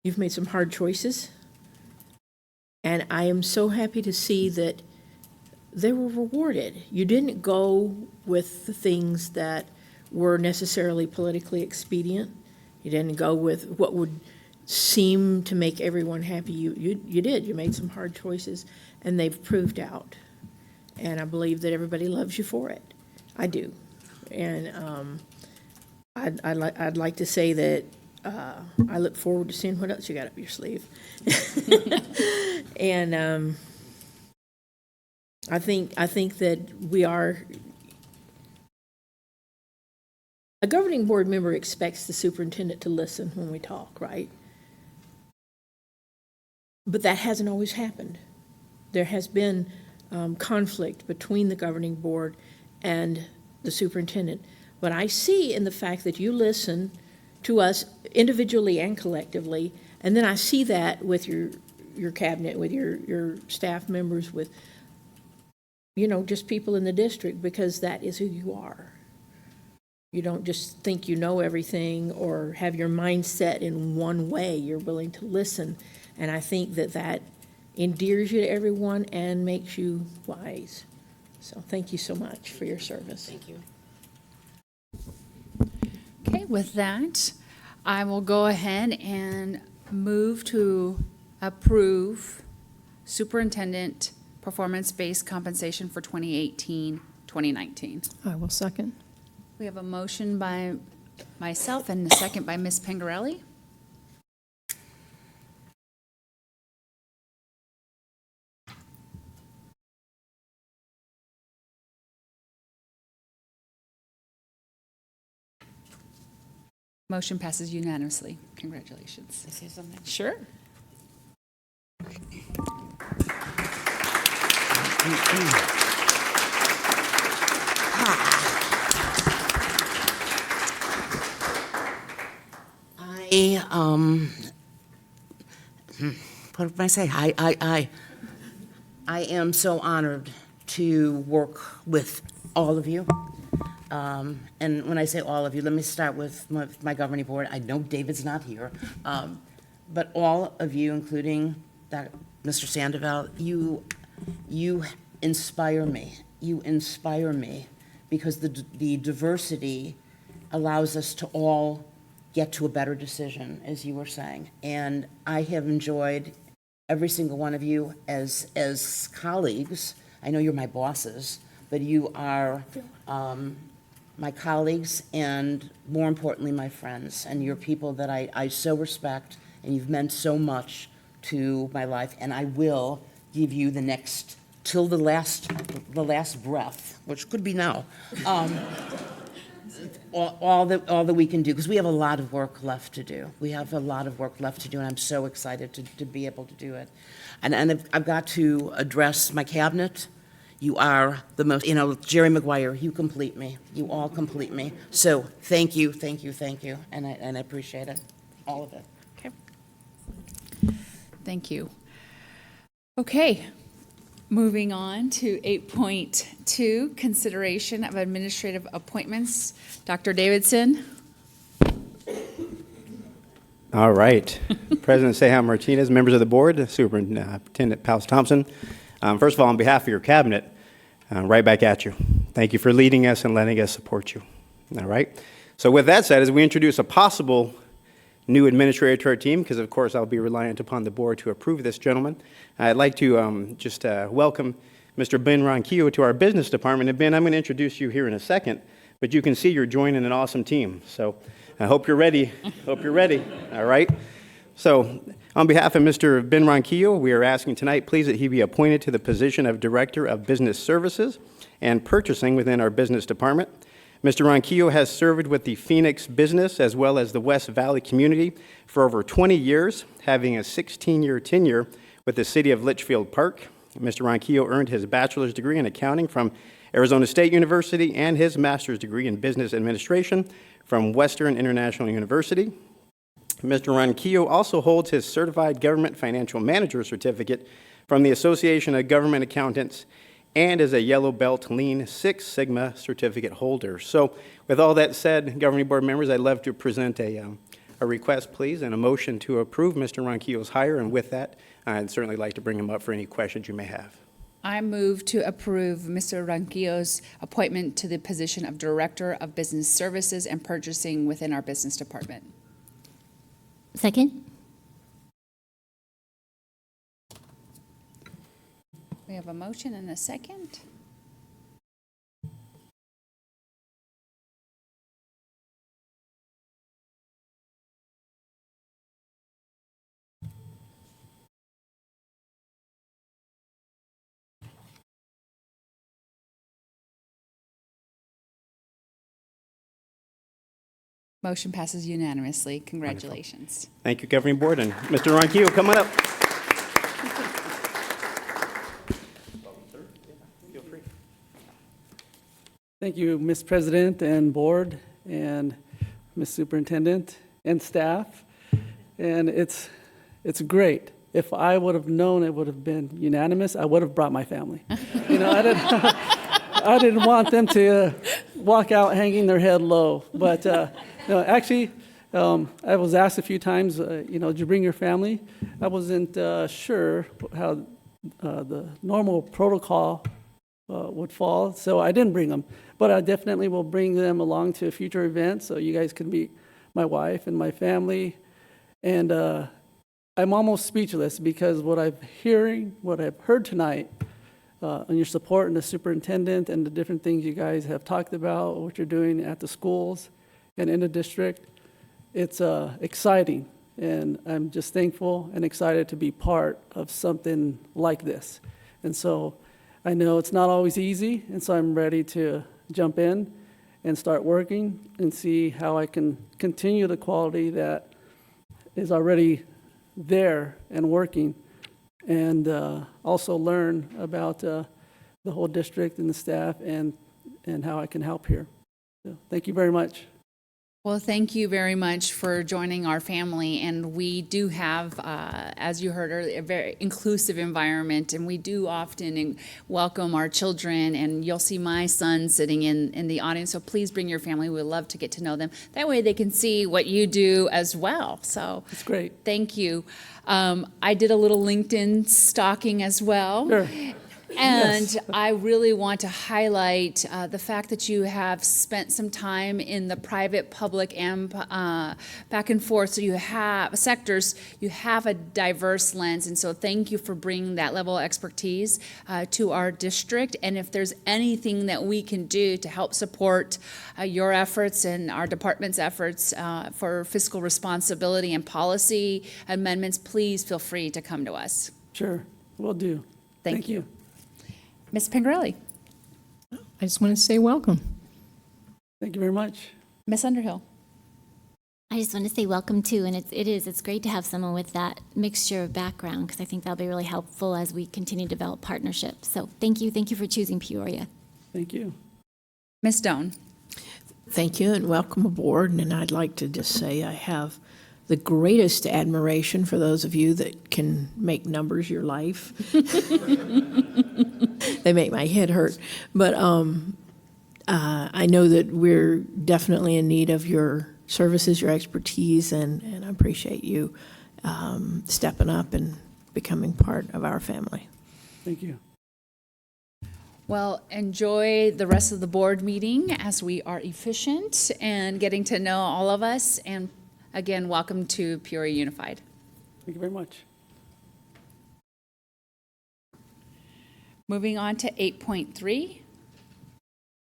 You've made some hard choices, and I am so happy to see that they were rewarded. You didn't go with the things that were necessarily politically expedient. You didn't go with what would seem to make everyone happy. You did. You made some hard choices, and they've proved out. And I believe that everybody loves you for it. I do. And I'd like to say that I look forward to seeing what else you got up your sleeve. And I think that we are. A governing board member expects the superintendent to listen when we talk, right? But that hasn't always happened. There has been conflict between the governing board and the superintendent. But I see in the fact that you listen to us individually and collectively, and then I see that with your cabinet, with your staff members, with, you know, just people in the district, because that is who you are. You don't just think you know everything or have your mind set in one way. You're willing to listen. And I think that endears you to everyone and makes you wise. So thank you so much for your service. Thank you. Okay, with that, I will go ahead and move to approve superintendent performance-based compensation for 2018-2019. I will second. We have a motion by myself and a second by Ms. Pingarelli. Motion passes unanimously. Congratulations. Can I say something? Sure. What did I say? I am so honored to work with all of you. And when I say all of you, let me start with my governing board. I know David's not here, but all of you, including Mr. Sandoval, you inspire me. You inspire me because the diversity allows us to all get to a better decision, as you were saying. And I have enjoyed every single one of you as colleagues. I know you're my bosses, but you are my colleagues and, more importantly, my friends. And you're people that I so respect, and you've meant so much to my life. And I will give you the next, till the last breath, which could be now, all that we can do, because we have a lot of work left to do. We have a lot of work left to do, and I'm so excited to be able to do it. And I've got to address my cabinet. You are the most, you know, Jerry Maguire, you complete me. You all complete me. So thank you, thank you, thank you, and I appreciate it, all of it. Okay. Thank you. Okay. Moving on to 8.2, consideration of administrative appointments. Dr. Davidson. All right. President Seha Martinez, members of the board, Superintendent Pals Thompson. First of all, on behalf of your cabinet, right back at you. Thank you for leading us and letting us support you. All right. So with that said, as we introduce a possible new administrator to our team, because of course I'll be reliant upon the board to approve this gentleman, I'd like to just welcome Mr. Ben Ronquillo to our business department. And Ben, I'm going to introduce you here in a second, but you can see you're joining an awesome team. So I hope you're ready. Hope you're ready. All right. So on behalf of Mr. Ben Ronquillo, we are asking tonight, please, that he be appointed to the position of Director of Business Services and Purchasing within our business department. Mr. Ronquillo has served with the Phoenix business as well as the West Valley community for over 20 years, having a 16-year tenure with the city of Litchfield Park. Mr. Ronquillo earned his bachelor's degree in accounting from Arizona State University and his master's degree in business administration from Western International University. Mr. Ronquillo also holds his certified government financial manager certificate from the Association of Government Accountants and is a Yellow Belt Lean Six Sigma certificate holder. So with all that said, governing board members, I'd love to present a request, please, and a motion to approve Mr. Ronquillo's hire. And with that, I'd certainly like to bring him up for any questions you may have. I move to approve Mr. Ronquillo's appointment to the position of Director of Business Services and Purchasing within our business department. Second? We have a motion and a second. Motion passes unanimously. Congratulations. Thank you, Governing Board, and Mr. Ronquillo, come on up. Thank you, Ms. President and Board and Ms. Superintendent and staff. And it's great. If I would have known it would have been unanimous, I would have brought my family. I didn't want them to walk out hanging their head low. But no, actually, I was asked a few times, did you bring your family? I wasn't sure how the normal protocol would fall, so I didn't bring them. But I definitely will bring them along to a future event so you guys can meet my wife and my family. And I'm almost speechless because what I've heard tonight on your support and the superintendent and the different things you guys have talked about, what you're doing at the schools and in the district, it's exciting. And I'm just thankful and excited to be part of something like this. And so I know it's not always easy, and so I'm ready to jump in and start working and see how I can continue the quality that is already there and working, and also learn about the whole district and the staff and how I can help here. So thank you very much. Well, thank you very much for joining our family. And we do have, as you heard earlier, a very inclusive environment. And we do often welcome our children. And you'll see my son sitting in the audience. So please bring your family. We'd love to get to know them. That way they can see what you do as well. So that's great. Thank you. I did a little LinkedIn stalking as well. Sure. And yes. I really want to highlight the fact that you have spent some time in the private, public, and back and forth. So you have sectors, you have a diverse lens. And so thank you for bringing that level of expertise to our district. And if there's anything that we can do to help support your efforts and our department's efforts for fiscal responsibility and policy amendments, please feel free to come to us. Sure, will do. Thank you. Ms. Pingrelli. I just want to say welcome. Thank you very much. Ms. Underhill. I just want to say welcome too, and it's great to have someone with that mixture of background, because I think that'll be really helpful as we continue to develop partnerships. So thank you for choosing Peoria. Thank you. Ms. Doan. Thank you and welcome aboard. And I'd like to just say I have the greatest admiration for those of you that can make numbers your life. They make my head hurt. But I know that we're definitely in need of your services, your expertise, and I appreciate you stepping up and becoming part of our family. Thank you. Well, enjoy the rest of the board meeting as we are efficient and getting to know all of us. And again, welcome to Peoria Unified. Thank you very much. Moving on to 8.3,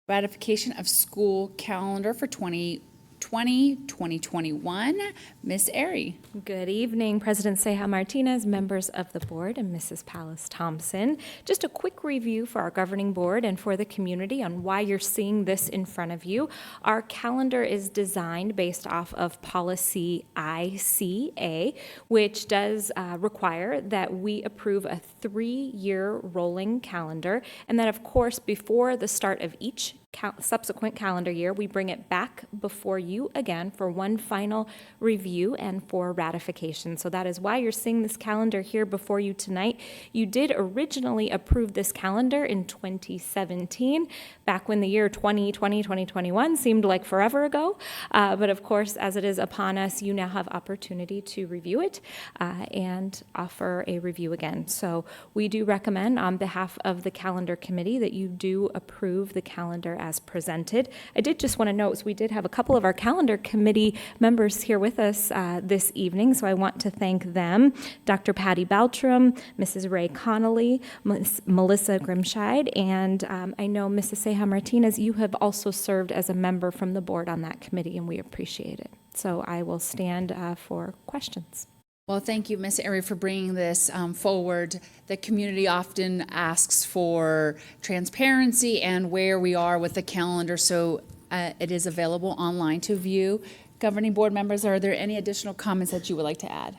ratification of school calendar for 2020-2021. Ms. Airy. Good evening, President Ceja Martinez, members of the board, and Mrs. Pallas Thompson. Just a quick review for our governing board and for the community on why you're seeing this in front of you. Our calendar is designed based off of policy ICA, which does require that we approve a 3-year rolling calendar, and that, of course, before the start of each subsequent calendar year, we bring it back before you again for one final review and for ratification. So that is why you're seeing this calendar here before you tonight. You did originally approve this calendar in 2017, back when the year 2020, 2021 seemed like forever ago. But of course, as it is upon us, you now have opportunity to review it and offer a review again. So we do recommend on behalf of the calendar committee that you do approve the calendar as presented. I did just want to note, so we did have a couple of our calendar committee members here with us this evening, so I want to thank them. Dr. Patty Baltram, Mrs. Ray Connolly, Ms. Melissa Grimscheid, and I know Mrs. Seja Martinez, you have also served as a member from the board on that committee, and we appreciate it. So I will stand for questions. Well, thank you, Ms. Ari, for bringing this forward. The community often asks for transparency and where we are with the calendar, so it is available online to view. Governing board members, are there any additional comments that you would like to add?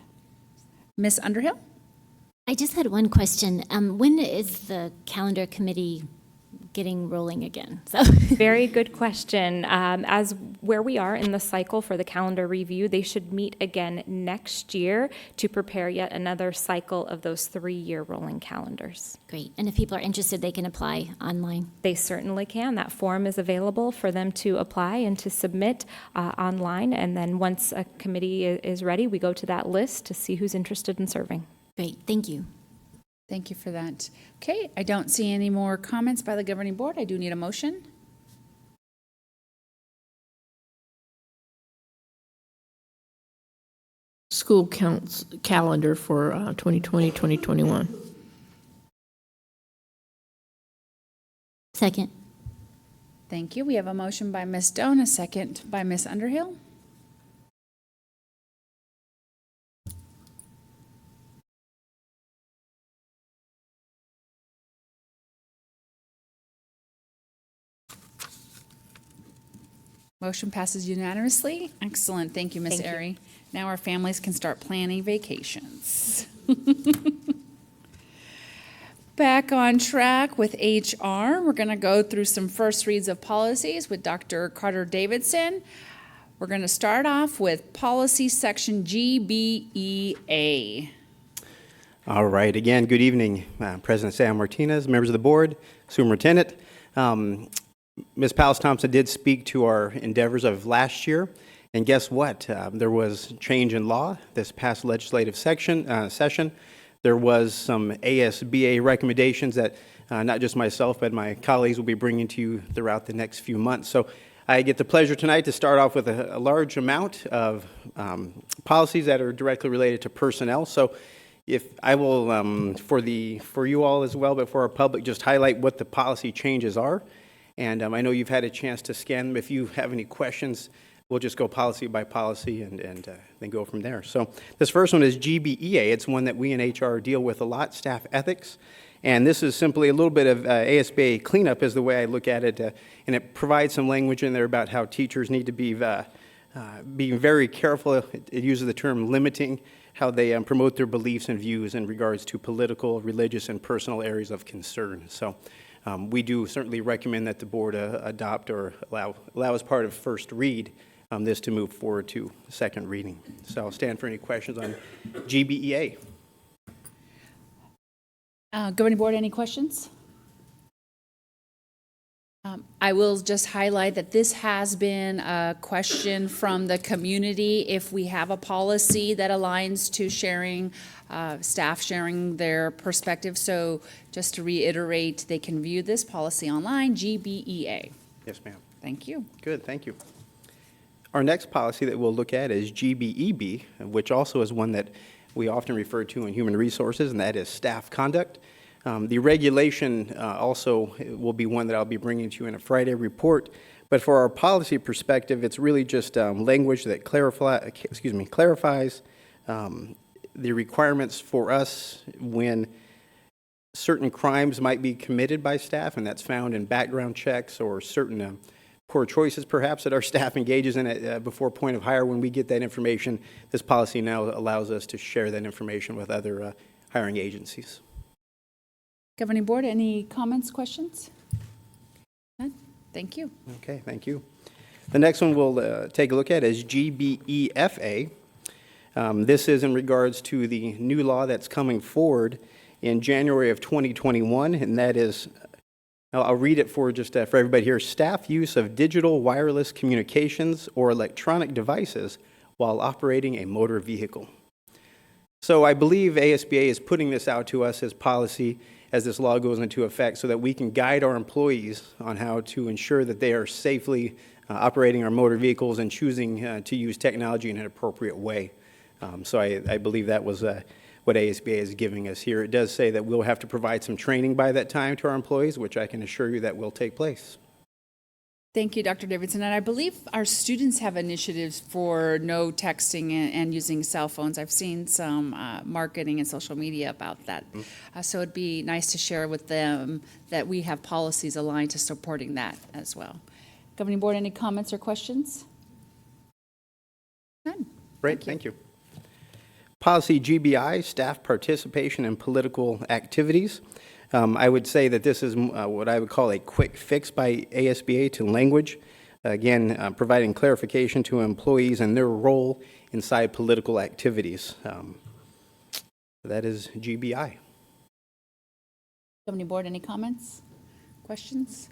Ms. Underhill? I just had one question. When is the calendar committee getting rolling again? So very good question. As where we are in the cycle for the calendar review, they should meet again next year to prepare yet another cycle of those 3-year rolling calendars. Great. And if people are interested, they can apply online? They certainly can. That form is available for them to apply and to submit online. And then once a committee is ready, we go to that list to see who's interested in serving. Great. Thank you. Thank you for that. Okay, I don't see any more comments by the governing board. I do need a motion. School calendar for 2020-2021. Second. Thank you. We have a motion by Ms. Doan, a second by Ms. Underhill. Motion passes unanimously. Excellent. Thank you, Ms. Ari. Now our families can start planning vacations. Back on track with HR. We're going to go through some first reads of policies with Dr. Carter Davidson. We're going to start off with policy section GBEA. All right. Again, good evening, President Sam Martinez, members of the board, superintendent. Ms. Powles-Thompson did speak to our endeavors of last year, and guess what? There was change in law this past legislative session. There was some ASBA recommendations that not just myself, but my colleagues will be bringing to you throughout the next few months. So I get the pleasure tonight to start off with a large amount of policies that are directly related to personnel. So if I will, for you all as well, but for our public, just highlight what the policy changes are. And I know you've had a chance to scan them. If you have any questions, we'll just go policy by policy and then go from there. So this first one is GBEA. It's one that we in HR deal with a lot, staff ethics. And this is simply a little bit of ASBA cleanup is the way I look at it. And it provides some language in there about how teachers need to be being very careful. It uses the term limiting, how they promote their beliefs and views in regards to political, religious, and personal areas of concern. So we do certainly recommend that the board adopt or allow as part of first read this to move forward to second reading. So I'll stand for any questions on GBEA. Governing board, any questions? I will just highlight that this has been a question from the community. If we have a policy that aligns to sharing, staff sharing their perspective. So just to reiterate, they can view this policy online, GBEA. Yes, ma'am. Thank you. Good, thank you. Our next policy that we'll look at is GBEB, which also is one that we often refer to in human resources, and that is staff conduct. The regulation also will be one that I'll be bringing to you in a Friday report. But for our policy perspective, it's really just language that clarifies the requirements for us when certain crimes might be committed by staff, and that's found in background checks or certain poor choices perhaps that our staff engages in before point of hire. When we get that information, this policy now allows us to share that information with other hiring agencies. Governing board, any comments, questions? None? Thank you. Okay, thank you. The next one we'll take a look at is GBEFA. This is in regards to the new law that's coming forward in January of 2021, and that is, I'll read it for just for everybody here, staff use of digital wireless communications or electronic devices while operating a motor vehicle. So I believe ASBA is putting this out to us as policy as this law goes into effect so that we can guide our employees on how to ensure that they are safely operating our motor vehicles and choosing to use technology in an appropriate way. So I believe that was what ASBA is giving us here. It does say that we'll have to provide some training by that time to our employees, which I can assure you that will take place. Thank you, Dr. Davidson. And I believe our students have initiatives for no texting and using cell phones. I've seen some marketing and social media about that. So it'd be nice to share with them that we have policies aligned to supporting that as well. Governing Board, any comments or questions? None. Great, thank you. Policy GBI, staff participation in political activities. I would say that this is what I would call a quick fix by ASBA to language. Again, providing clarification to employees and their role inside political activities. That is GBI. Governing Board, any comments, questions?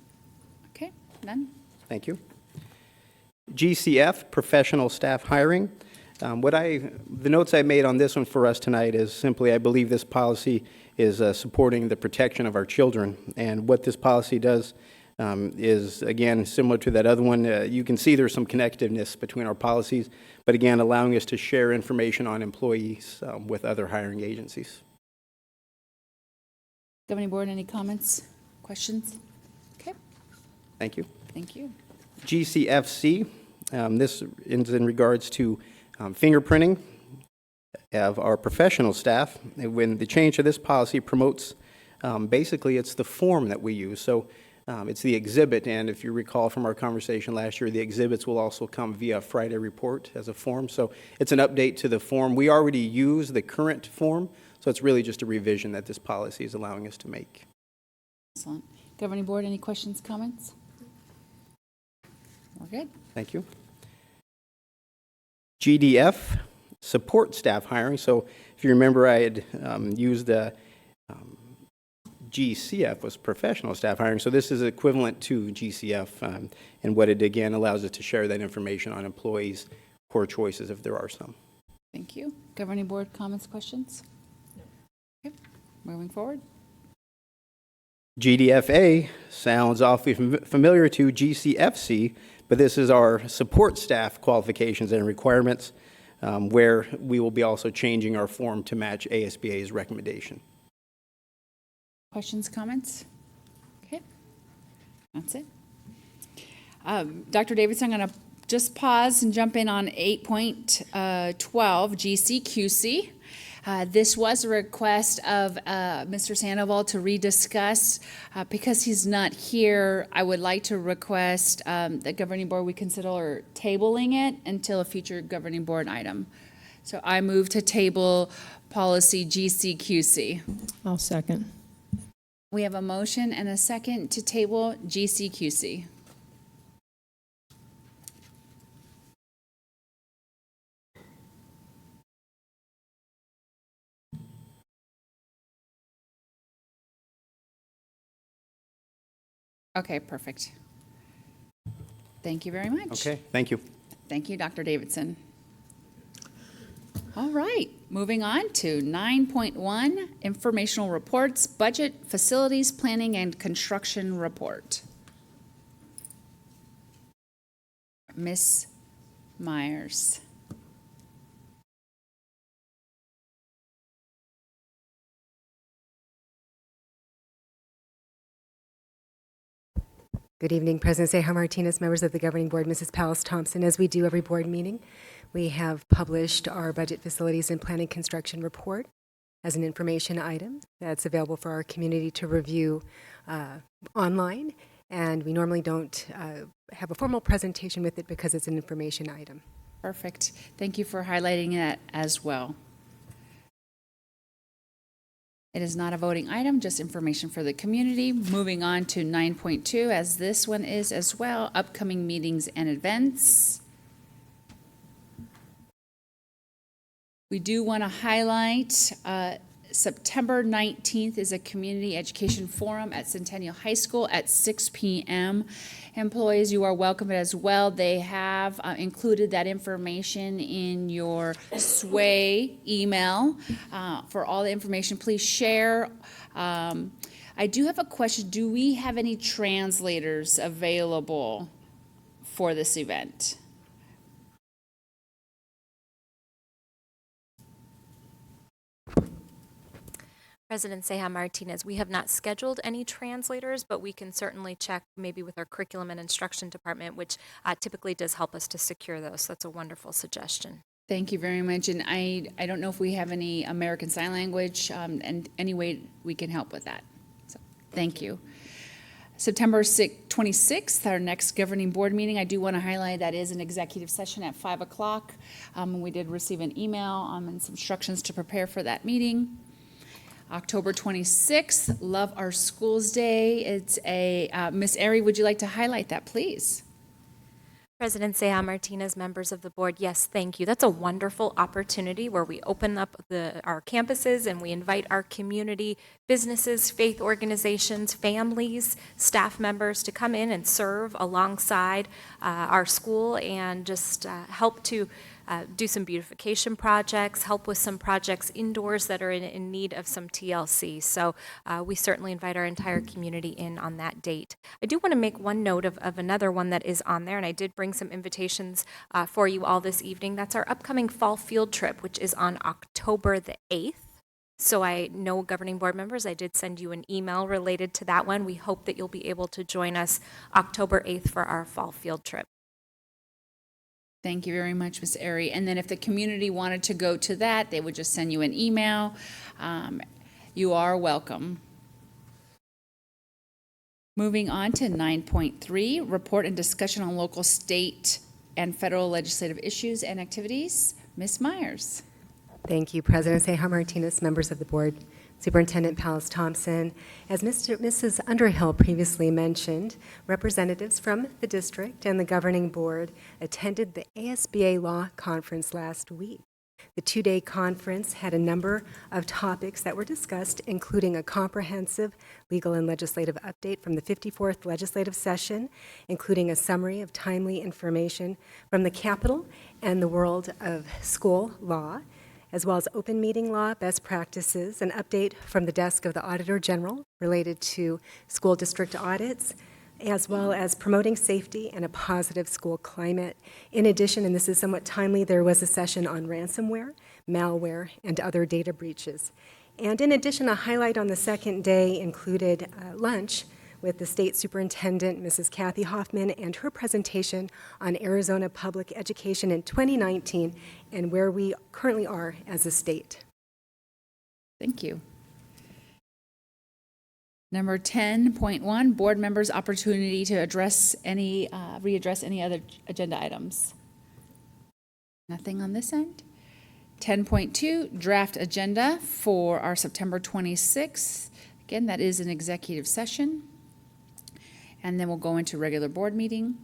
Okay, none. Thank you. GCF, professional staff hiring. The notes I made on this one for us tonight is simply, I believe this policy is supporting the protection of our children. And what this policy does is, again, similar to that other one. You can see there's some connectiveness between our policies, but again, allowing us to share information on employees with other hiring agencies. Governing Board, any comments, questions? Okay. Thank you. Thank you. GCFC, this is in regards to fingerprinting of our professional staff. When the change to this policy promotes, basically it's the form that we use. So it's the exhibit, and if you recall from our conversation last year, the exhibits will also come via Friday report as a form. So it's an update to the form. We already use the current form, so it's really just a revision that this policy is allowing us to make. Excellent. Governing Board, any questions, comments? We're good. Thank you. GDF, support staff hiring. So if you remember, I had used GCF was professional staff hiring. So this is equivalent to GCF, and what it again allows us to share that information on employees' core choices if there are some. Thank you. Governing Board, comments, questions? No. Okay. Moving forward. GDFA sounds awfully familiar to GCFC, but this is our support staff qualifications and requirements, where we will be also changing our form to match ASBA's recommendation. Questions, comments? Okay, that's it. Dr. Davidson, I'm going to just pause and jump in on 8.12 GCQC. This was a request of Mr. Sandoval to rediscuss. Because he's not here, I would like to request the governing board we consider tabling it until a future governing board item. So I move to table policy GCQC. I'll second. We have a motion and a second to table GCQC. Okay, perfect. Thank you very much. Okay, thank you. Thank you, Dr. Davidson. All right, moving on to 9.1, informational reports, budget, facilities, planning, and construction report. Ms. Myers. Good evening, President Ceja Martinez, members of the Governing Board, Mrs. Palace Thompson. As we do every board meeting, we have published our Budget, Facilities, and Planning Construction Report as an information item that's available for our community to review online. And we normally don't have a formal presentation with it because it's an information item. Perfect. Thank you for highlighting that as well. It is not a voting item, just information for the community. Moving on to 9.2, as this one is as well, upcoming meetings and events. We do want to highlight September 19th is a community education forum at Centennial High School at 6 p.m. Employees, you are welcome as well. They have included that information in your SWAY email. For all the information, please share. I do have a question. Do we have any translators available for this event? President Ceja Martinez, we have not scheduled any translators, but we can certainly check maybe with our curriculum and instruction department, which typically does help us to secure those. So that's a wonderful suggestion. Thank you very much. And I don't know if we have any American Sign Language and any way we can help with that. So thank you. September 26th, our next governing board meeting. I do want to highlight that is an executive session at 5 o'clock. We did receive an email and some instructions to prepare for that meeting. October 26th, Love Our Schools Day. It's a, Ms. Ari, would you like to highlight that, please? President Ceja Martinez, members of the board, yes, thank you. That's a wonderful opportunity where we open up our campuses and we invite our community, businesses, faith organizations, families, staff members to come in and serve alongside our school and just help to do some beautification projects, help with some projects indoors that are in need of some TLC. So we certainly invite our entire community in on that date. I do want to make one note of another one that is on there, and I did bring some invitations for you all this evening. That's our upcoming fall field trip, which is on October the 8th. So I know governing board members, I did send you an email related to that one. We hope that you'll be able to join us October 8th for our fall field trip. Thank you very much, Ms. Ari. And then if the community wanted to go to that, they would just send you an email. You are welcome. Moving on to 9.3, report and discussion on local, state, and federal legislative issues and activities. Ms. Myers. Thank you, President Ceja Martinez, members of the board, Superintendent Palace Thompson. As Mrs. Underhill previously mentioned, representatives from the district and the governing board attended the ASBA Law Conference last week. The two-day conference had a number of topics that were discussed, including a comprehensive legal and legislative update from the 54th legislative session, including a summary of timely information from the Capitol and the world of school law, as well as open meeting law, best practices, an update from the desk of the Auditor General related to school district audits, as well as promoting safety and a positive school climate. In addition, and this is somewhat timely, there was a session on ransomware, malware, and other data breaches. And in addition, a highlight on the second day included lunch with the state superintendent, Mrs. Kathy Hoffman, and her presentation on Arizona public education in 2019 and where we currently are as a state. Thank you. Number 10.1, board members' opportunity to address any, readdress any other agenda items. Nothing on this end. 10.2, draft agenda for our September 26th. Again, that is an executive session. And then we'll go into regular board meeting.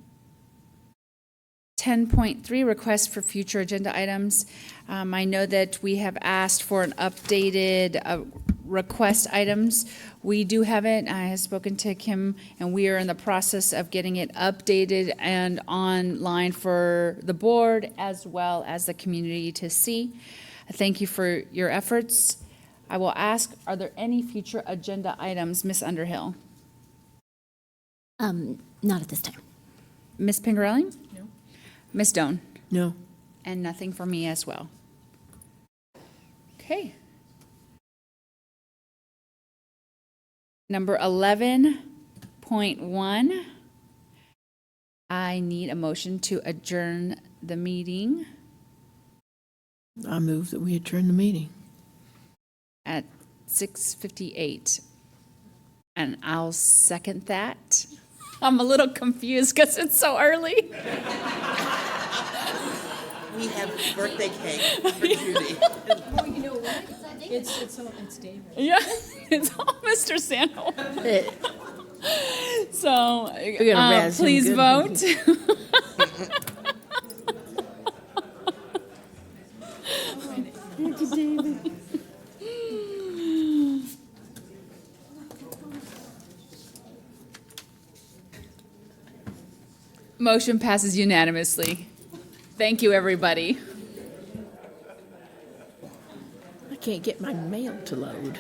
10.3, request for future agenda items. I know that we have asked for an updated request items. We do have it. I have spoken to Kim, and we are in the process of getting it updated and online for the board as well as the community to see. Thank you for your efforts. I will ask, are there any future agenda items, Ms. Underhill? Not at this time. Ms. Pingarelli? No. Ms. Doan? No. And nothing for me as well. Okay. Number 11.1, I need a motion to adjourn the meeting. I move that we adjourn the meeting. At 6:58. And I'll second that. I'm a little confused because it's so early. We have birthday cake for Judy. Oh, you know what? It's David. Yeah, it's all Mr. Sandoval. So We're gonna razz him please good. vote. Thank you, David. Motion passes unanimously. Thank you, everybody. I can't get my mail to load.